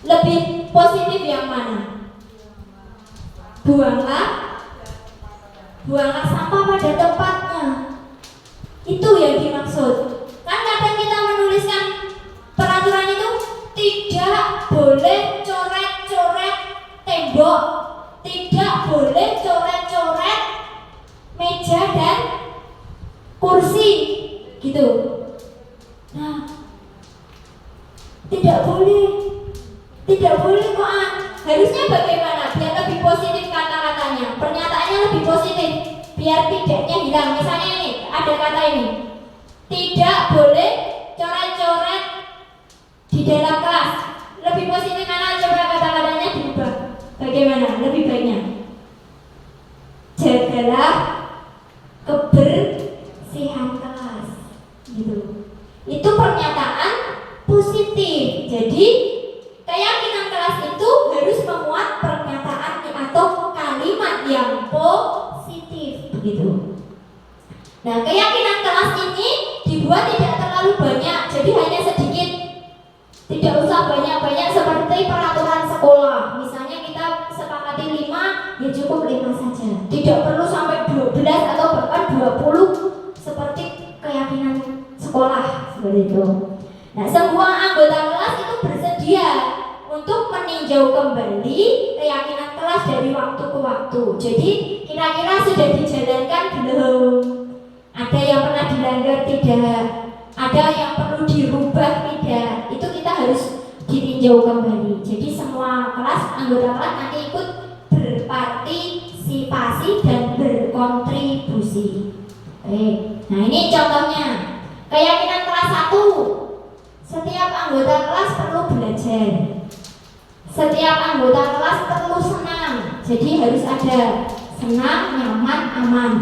Lebih positif yang mana? Buanglah sampah pada tempatnya. Itu yang dimaksud. Kan kadang kita menuliskan peraturan itu tidak boleh coret-coret tembok, tidak boleh coret-coret meja dan kursi, gitu. Nah, tidak boleh kok. Harusnya bagaimana? Biar lebih positif kata-katanya, pernyataannya lebih positif. biar tidaknya hilang. Misalnya ini ada kata ini, tidak boleh coret-coret di dalam kelas. Lebih positif mana? Coba kata-katanya diubah. Bagaimana? Lebih baiknya jagalah kebersihan kelas, gitu. Itu pernyataan positif. Jadi keyakinan kelas itu harus memuat pernyataan atau kalimat yang positif, begitu. Nah, keyakinan kelas ini dibuat tidak terlalu banyak, jadi hanya sedikit. Tidak usah banyak-banyak seperti peraturan sekolah. Misalnya kita sepakati 5, ya cukup 5 saja. Tidak perlu sampai 12 atau bahkan 20 seperti keyakinan sekolah, seperti itu. Nah, semua anggota kelas itu bersedia untuk meninjau kembali keyakinan kelas dari waktu ke waktu. Jadi kira-kira sudah dijalankan belum? Ada yang pernah dilanggar tidak? Ada yang perlu dirubah tidak? Itu kita harus ditinjau kembali. Jadi semua kelas, anggota kelas nanti ikut berpartisipasi dan berkontribusi. Oke. Nah, ini contohnya. Keyakinan kelas 1, setiap anggota kelas perlu belajar. Setiap anggota kelas perlu senang. Jadi harus ada senang, nyaman, aman.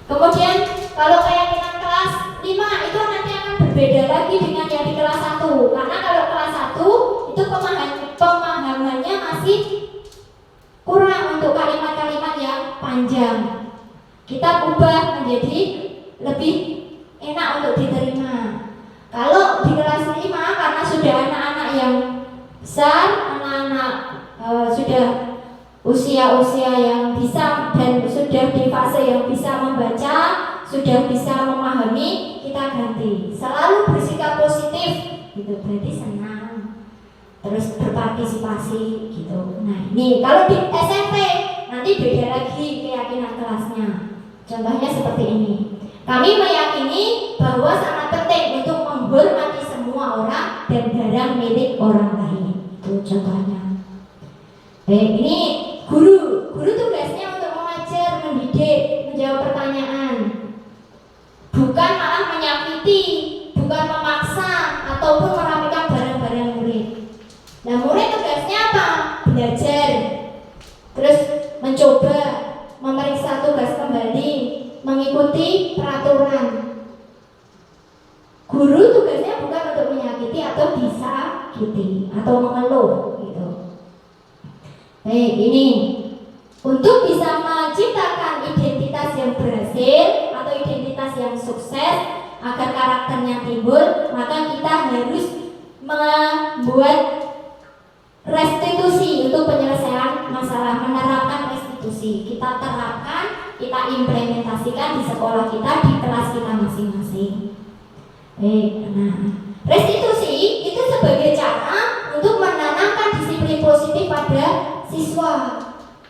Kemudian kalau keyakinan kelas 5 itu nanti akan berbeda lagi dengan yang di kelas 1. Karena kalau kelas 1 itu pemahamannya masih kurang untuk kalimat-kalimat yang panjang. Kita ubah menjadi lebih enak untuk diterima. Kalau di kelas 5 karena sudah anak-anak yang besar, anak-anak sudah usia-usia yang bisa dan sudah di fase yang bisa membaca, sudah bisa memahami, kita ganti. Selalu bersikap positif, gitu. Berarti senang, terus berpartisipasi, gitu. Nah, ini kalau di SMP nanti beda lagi keyakinan kelasnya. Contohnya seperti ini. Kami meyakini bahwa sangat penting untuk menghormati semua orang dan barang milik orang lain. Itu contohnya. Ini guru tugasnya untuk mengajar, mendidik, menjawab pertanyaan. Bukan malah menyakiti, bukan memaksa ataupun merapikan barang-barang murid. Nah, murid tugasnya apa? Belajar. Terus mencoba, memeriksa tugas kembali, mengikuti peraturan. Guru tugasnya bukan untuk menyakiti atau disakiti atau mengeluh, gitu. Baik, ini untuk bisa menciptakan identitas yang berhasil atau identitas yang sukses agar karakternya timbul, maka kita harus membuat restitusi untuk penyelesaian masalah, menerapkan restitusi. Kita terapkan, kita implementasikan di sekolah kita, di kelas kita masing-masing. Nah, restitusi itu sebagai cara untuk menanamkan disiplin positif pada siswa.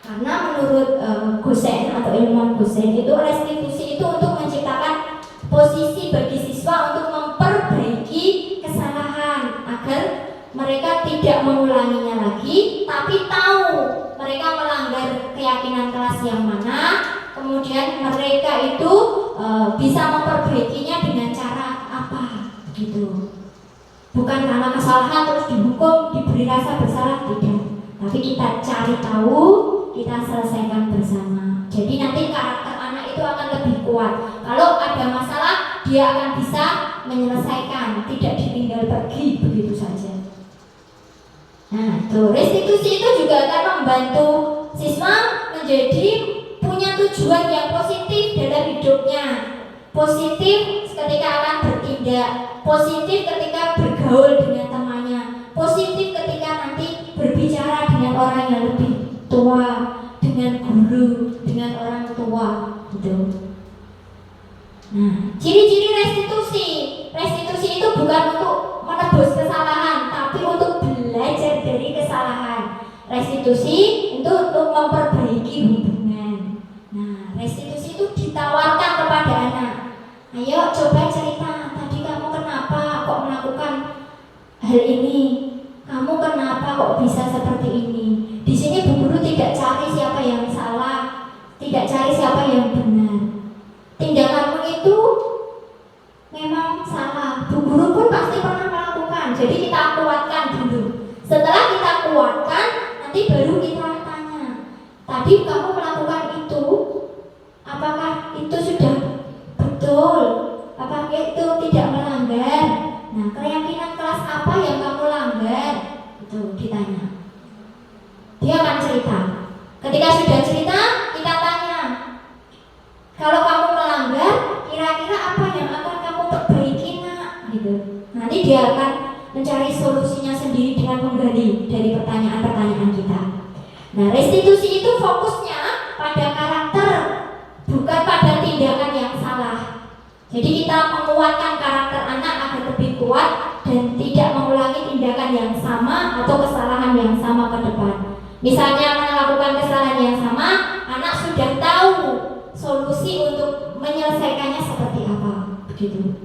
Karena menurut Gosen atau ilmuwan Gosen itu restitusi itu untuk menciptakan posisi bagi siswa untuk memperbaiki kesalahan agar mereka tidak mengulanginya lagi, tapi tahu mereka melanggar keyakinan kelas yang mana, kemudian mereka itu bisa memperbaikinya dengan cara apa, gitu. Bukan karena kesalahan terus dihukum, diberi rasa bersalah, tidak. Tapi kita cari tahu, kita selesaikan bersama. Jadi nanti karakter anak itu akan lebih kuat. Kalau ada masalah, dia akan bisa menyelesaikan, tidak ditinggal pergi begitu saja. Nah, tuh restitusi itu juga akan membantu siswa menjadi punya tujuan yang positif dalam hidupnya. Positif ketika akan bertindak, positif ketika bergaul dengan temannya, positif ketika nanti berbicara dengan orang yang lebih tua, dengan guru, dengan orang tua, gitu. Nah, ciri-ciri restitusi itu bukan untuk menebus kesalahan, tapi untuk belajar dari kesalahan. Restitusi itu untuk memperbaiki hubungan. Nah, restitusi itu ditawarkan kepada anak. Ayo coba cerita, tadi kamu kenapa kok melakukan hal ini? Kamu kenapa kok bisa seperti ini? Di sini Bu Guru tidak cari siapa yang salah, tidak cari siapa yang benar. memang salah. Bu guru pun pasti pernah melakukan. Jadi kita kuatkan dulu. Setelah kita kuatkan, nanti baru kita tanya. Tadi kamu melakukan itu, apakah itu sudah betul? Apakah itu tidak melanggar? Nah, keyakinan kelas apa yang kamu langgar? Itu ditanya. Dia akan cerita. Ketika sudah cerita, kita tanya. Kalau kamu melanggar, kira-kira apa yang akan kamu perbaiki, nak? Gitu. Nanti dia akan mencari solusinya sendiri dengan menggali dari pertanyaan-pertanyaan kita. Nah, restitusi itu fokusnya pada karakter, bukan pada tindakan yang salah. Jadi kita menguatkan karakter anak agar lebih kuat dan tidak mengulangi tindakan yang sama atau kesalahan yang sama ke depan. Misalnya melakukan kesalahan yang sama, anak sudah tahu solusi untuk menyelesaikannya seperti apa, begitu.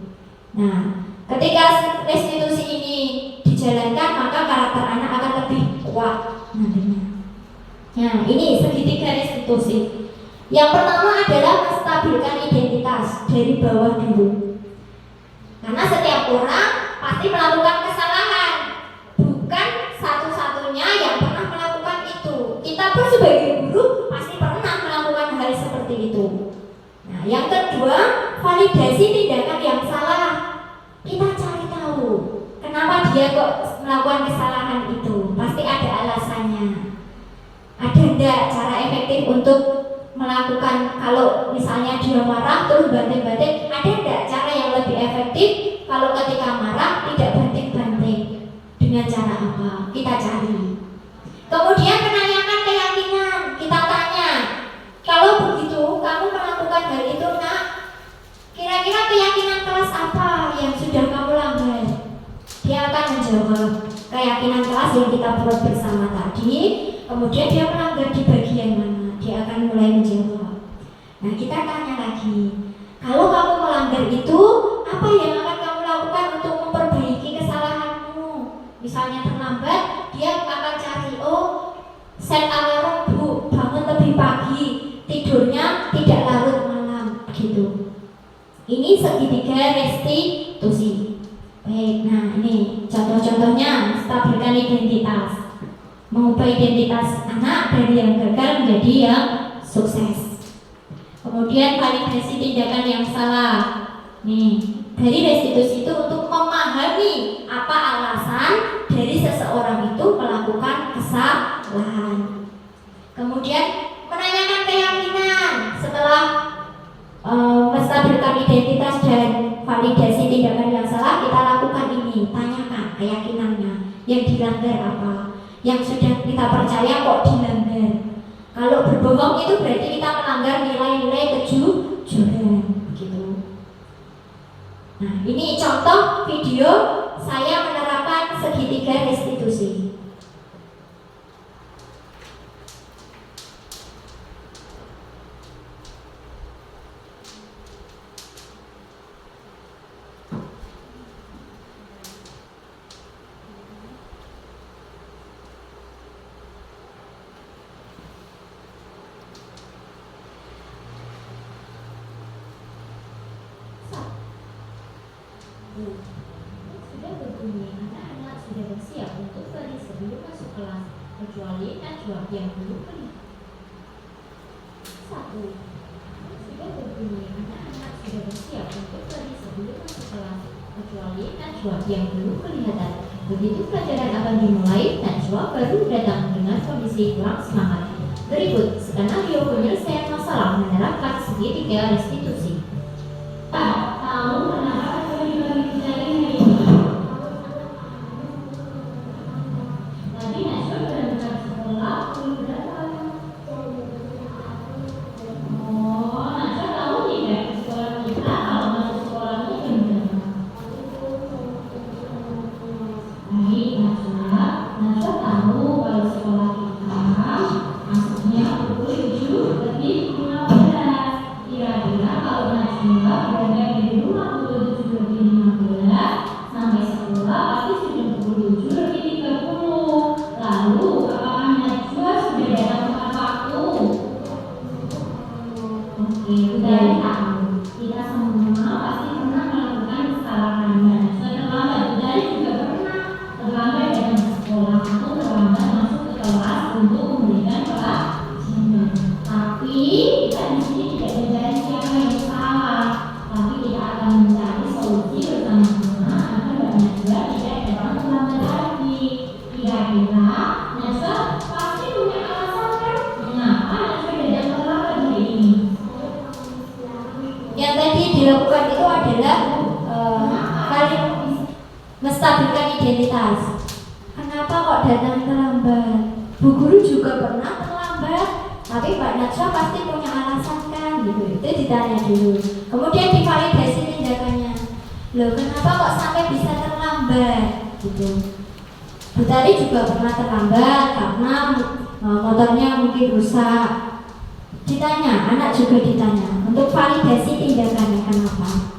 Nah, ketika restitusi ini dijalankan, maka karakter anak akan lebih kuat nantinya. Nah, ini segitiga restitusi. Yang pertama adalah menstabilkan identitas dari bawah dulu. Karena setiap orang pasti melakukan kesalahan, bukan satu-satunya yang pernah melakukan itu. Kita pun sebagai guru pasti pernah melakukan hal seperti itu. Nah, yang kedua, validasi tindakan yang salah. Kita cari tahu kenapa dia kok melakukan kesalahan itu. Pasti ada alasannya. Ada enggak cara efektif untuk melakukan, kalau misalnya dia marah terus banting-banting, ada enggak cara yang lebih efektif kalau ketika marah tidak banting-banting? Dengan cara apa? Kita cari. Kemudian menanyakan keyakinan. Kita tanya, kalau begitu kamu melakukan hal itu, nak, kira-kira keyakinan kelas apa yang sudah kamu langgar? Dia akan menjawab keyakinan kelas yang kita buat bersama tadi. Kemudian dia melanggar di bagian mana? Dia akan mulai menjawab. Nah, kita tanya lagi, kalau kamu melanggar itu, apa yang akan kamu lakukan untuk memperbaiki kesalahanmu? Misalnya terlambat, dia akan cari, oh, set alarm bu, bangun lebih pagi, tidurnya tidak larut malam, gitu. Ini segitiga restitusi. Baik, nah ini contoh-contohnya stabilkan identitas. Mengubah identitas anak dari yang gagal menjadi yang sukses. Kemudian validasi tindakan yang salah. Nih, dari restitusi itu untuk memahami apa alasan dari seseorang itu melakukan kesalahan. Kemudian menanyakan keyakinan. Setelah menstabilkan identitas dan validasi tindakan yang salah, kita lakukan ini. Tanyakan keyakinannya, yang dilanggar apa, yang sudah kita percaya kok dilanggar. Kalau berbohong itu berarti kita melanggar nilai-nilai kejujuran, gitu. Nah, ini contoh video saya menerapkan segitiga restitusi. Sudah berbunyi, anak-anak sudah bersiap untuk pergi sebelum masuk kelas, kecuali Najwa yang belum pergi. 1. Sudah berbunyi, anak-anak sudah bersiap untuk pergi sebelum masuk kelas, kecuali Najwa yang belum kelihatan. Begitu pelajaran akan dimulai, Najwa baru datang dengan kondisi kurang semangat. Berikut skenario penyelesaian masalah menerapkan segitiga restitusi. Tahu kenapa bagi-bagi jari hari ini? Tadi Najwa berangkat sekolah pukul berapa? Oh, Najwa tahu tidak di sekolah kita kalau masuk sekolahnya jam berapa? Baik, Najwa tahu kalau sekolah kita masuknya pukul 7:15. Kira-kira kalau menstabilkan identitas. Kenapa kok datang terlambat? Bu guru juga pernah terlambat, tapi Mbak Najwa pasti punya alasan kan, gitu. Itu ditanya dulu. Kemudian divalidasi tindakannya. Loh, kenapa kok sampai bisa terlambat? Gitu. Bu Tari juga pernah terlambat karena motornya mungkin rusak. Ditanya, anak juga ditanya untuk validasi tindakannya kenapa.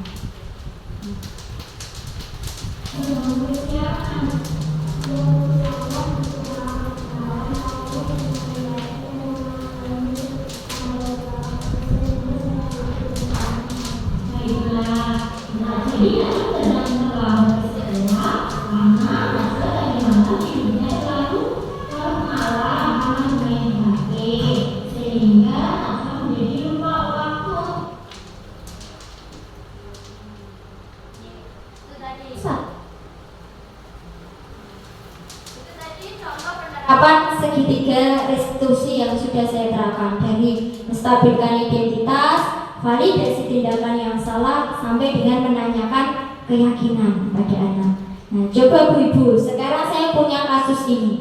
Penerapan segitiga restitusi yang sudah saya terapkan, dari menstabilkan identitas, validasi tindakan yang salah, sampai dengan menanyakan keyakinan pada anak. Nah, coba Bu Ibu, sekarang saya punya kasus ini.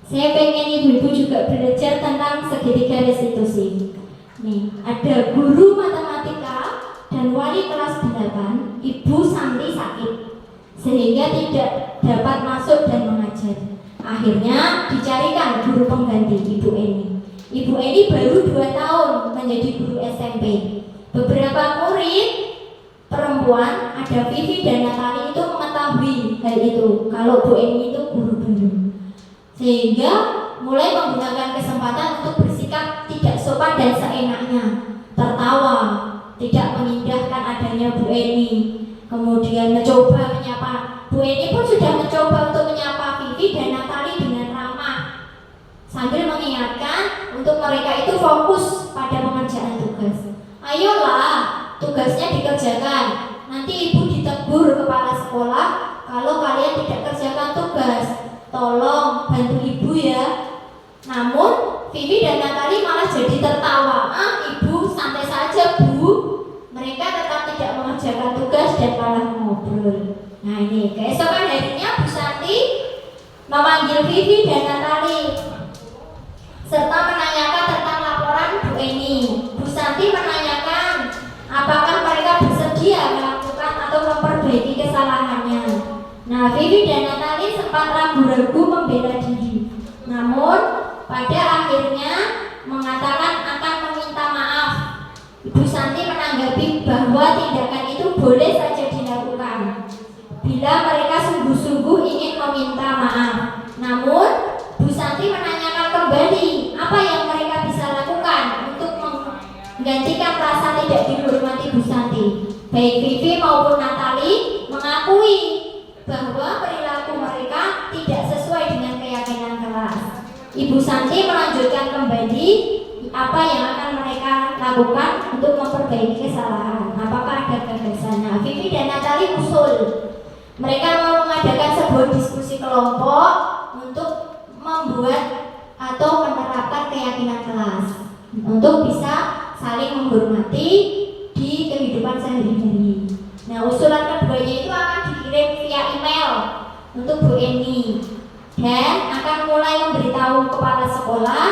Saya pengen Ibu-Ibu juga belajar tentang segitiga restitusi. Nih, ada guru matematika dan wali kelas 8, Ibu Santi sakit, sehingga tidak dapat masuk dan mengajar. Akhirnya dicarikan guru pengganti, Ibu Eni. Ibu Eni baru 2 tahun menjadi guru SMP. Beberapa murid perempuan, ada Vivi dan Natali, itu mengetahui hal itu, kalau Bu Eni itu guru baru. Sehingga mulai menggunakan kesempatan untuk bersikap tidak sopan dan seenaknya, tertawa, tidak mengindahkan adanya Bu Eni. Kemudian mencoba menyapa. Bu Eni pun sudah mencoba untuk menyapa Vivi dan Natali dengan ramah, sambil mengingatkan untuk mereka itu fokus pada pengerjaan tugas. Ayolah, tugasnya dikerjakan. Nanti Ibu ditegur kepala sekolah kalau kalian tidak kerjakan tugas. Tolong bantu Ibu ya. Namun Vivi dan Natali malah jadi tertawa. Ibu santai saja Bu. Mereka tetap tidak mengerjakan tugas dan malah ngobrol. Nah ini, keesokan harinya Bu Santi memanggil Vivi dan Natali serta menanyakan tentang laporan Bu Eni. Bu Santi menanyakan apakah mereka bersedia melakukan atau memperbaiki kesalahannya. Nah, Vivi dan Natali sempat ragu-ragu membela diri, namun pada akhirnya mengatakan akan meminta maaf. Ibu Santi menanggapi bahwa tindakan itu boleh saja dilakukan bila mereka sungguh-sungguh ingin meminta maaf. Namun Bu Santi menanyakan kembali apa yang mereka bisa lakukan untuk menggantikan rasa tidak dihormati Bu Santi. Baik Vivi maupun Natali mengakui bahwa perilaku mereka tidak sesuai dengan keyakinan kelas. Ibu Santi melanjutkan kembali apa yang akan mereka lakukan untuk memperbaiki kesalahan. Apakah ada gagasannya? Vivi dan Natali usul mereka mau mengadakan sebuah diskusi kelompok untuk membuat atau menerapkan keyakinan kelas untuk bisa saling menghormati di kehidupan sehari-hari. Nah, usulan keduanya itu akan dikirim via email untuk Bu Eni dan akan mulai memberitahu kepala sekolah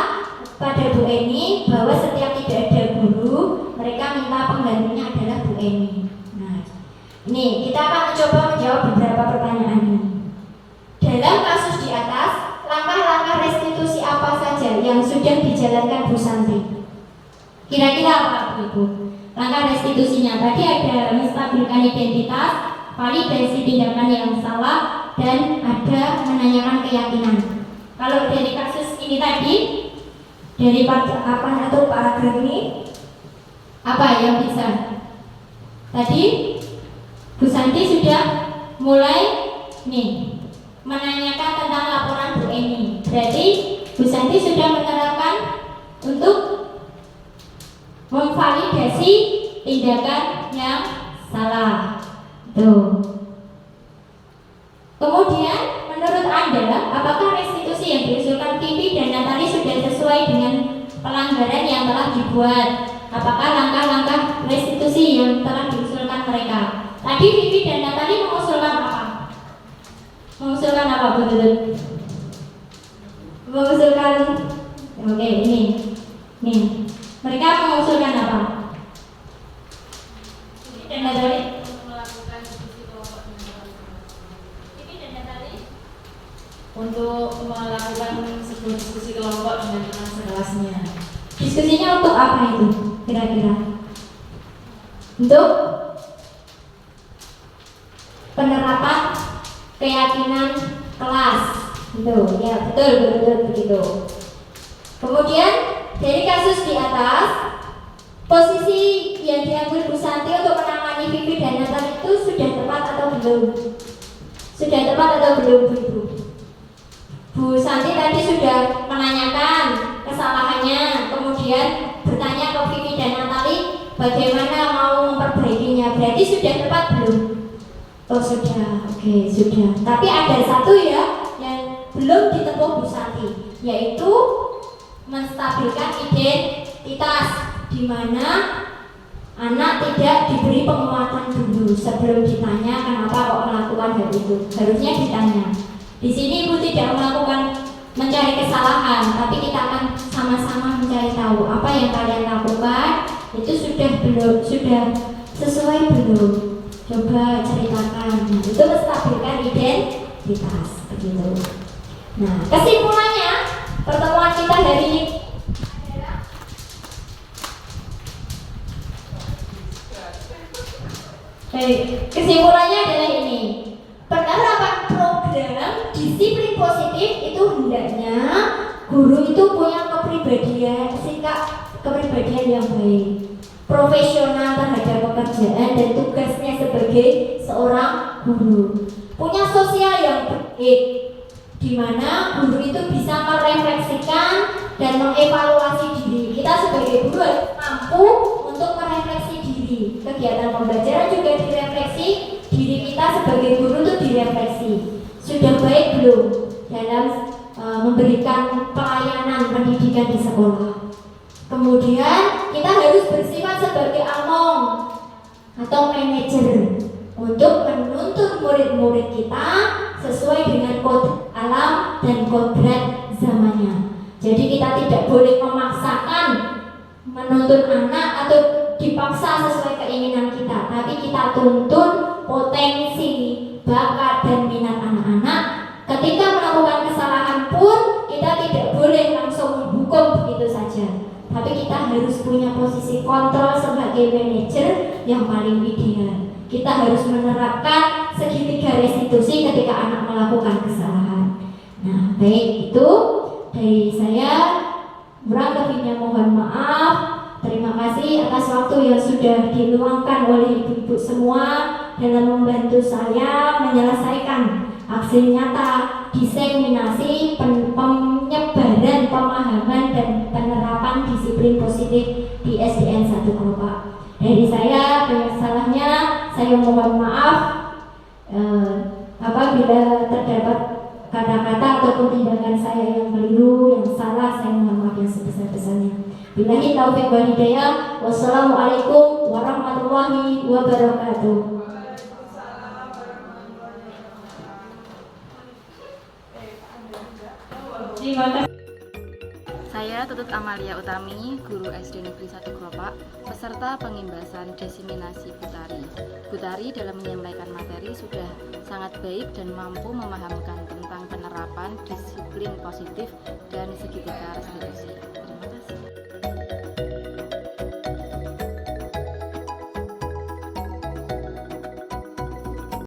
pada Bu Eni bahwa setiap tidak ada guru, mereka minta penggantinya adalah Bu Eni. Nah, ini kita akan mencoba menjawab beberapa pertanyaan ini. Dalam kasus di atas, langkah-langkah restitusi apa saja yang sudah dijalankan Bu Santi? Kira-kira apa Bu Ibu? Langkah restitusinya tadi ada menstabilkan identitas, validasi tindakan yang salah, dan ada menanyakan keyakinan. Kalau dari kasus ini tadi, dari apa atau paragraf ini, apa yang bisa? Tadi Bu Santi sudah mulai nih menanyakan tentang laporan Bu Eni. Berarti Bu Santi sudah menerapkan untuk memvalidasi tindakan yang salah. Tuh. Kemudian menurut Anda, apakah restitusi yang diusulkan Vivi dan Natali sudah sesuai dengan pelanggaran yang telah dibuat? Apakah langkah-langkah restitusi yang telah diusulkan mereka? Tadi Vivi dan Natali mengusulkan apa? untuk melakukan sebuah diskusi kelompok dengan teman sekelasnya. Diskusinya untuk apa itu kira-kira? Untuk penerapan keyakinan kelas. Gitu. Ya, betul begitu. Kemudian dari kasus di atas, posisi yang diambil Bu Santi untuk menangani Vivi dan Natal itu sudah tepat atau belum? Sudah tepat atau belum, Bu? Bu Santi tadi sudah menanyakan kesalahannya, kemudian bertanya ke Vivi dan Natali bagaimana mau memperbaikinya. Berarti sudah tepat belum? Oh sudah, oke sudah. Tapi ada satu ya yang belum ditempuh Bu Santi, yaitu menstabilkan identitas, di mana anak tidak diberi penguatan dulu sebelum ditanya kenapa kok melakukan hal itu. Harusnya ditanya. Di sini Ibu tidak melakukan mencari kesalahan, tapi kita akan sama-sama mencari tahu apa yang kalian lakukan itu sudah sesuai belum. Coba ceritakan. Nah, itu menstabilkan identitas begitu. Nah, kesimpulannya pertemuan kita hari ini kesimpulannya adalah ini. Penerapan program disiplin positif itu hendaknya guru itu punya sikap kepribadian yang baik, profesional terhadap pekerjaan dan tugasnya sebagai seorang guru, punya sosial yang baik, di mana guru itu bisa merefleksikan dan mengevaluasi diri. Kita sebagai guru mampu untuk merefleksi diri. Kegiatan pembelajaran juga direfleksi, diri kita sebagai guru itu direfleksi. Sudah baik belum dalam memberikan pelayanan pendidikan di sekolah. Kemudian kita harus bersifat sebagai among atau manajer untuk menuntun murid-murid kita sesuai dengan kode alam dan kodrat zamannya. Jadi kita tidak boleh memaksakan menuntun anak atau dipaksa sesuai keinginan kita, tapi kita tuntun potensi, bakat dan minat anak-anak. Ketika melakukan kesalahan pun kita tidak boleh langsung menghukum begitu saja, tapi kita harus punya posisi kontrol sebagai manajer yang paling ideal. Kita harus menerapkan segitiga restitusi ketika anak melakukan kesalahan. Nah, baik itu dari saya. Kurang lebihnya mohon maaf. Terima kasih atas waktu yang sudah diluangkan oleh ibu-ibu semua dalam membantu saya menyelesaikan aksi nyata diseminasi penyebaran pemahaman dan penerapan disiplin positif di SDN 1 Kelopak. Dari saya, banyak salahnya, saya mohon maaf apabila terdapat kata-kata ataupun tindakan saya yang keliru, yang salah, saya mohon maaf yang sebesar-besarnya. Billahi taufiq wal hidayah. Wassalamualaikum warahmatullahi wabarakatuh. Terima kasih. Saya Tutut Amalia Utami, guru SD Negeri 1 Kelopak, peserta pengimbasan diseminasi Butari. Butari dalam menyampaikan materi sudah sangat baik dan mampu memahamkan tentang penerapan disiplin positif dan segitiga restitusi.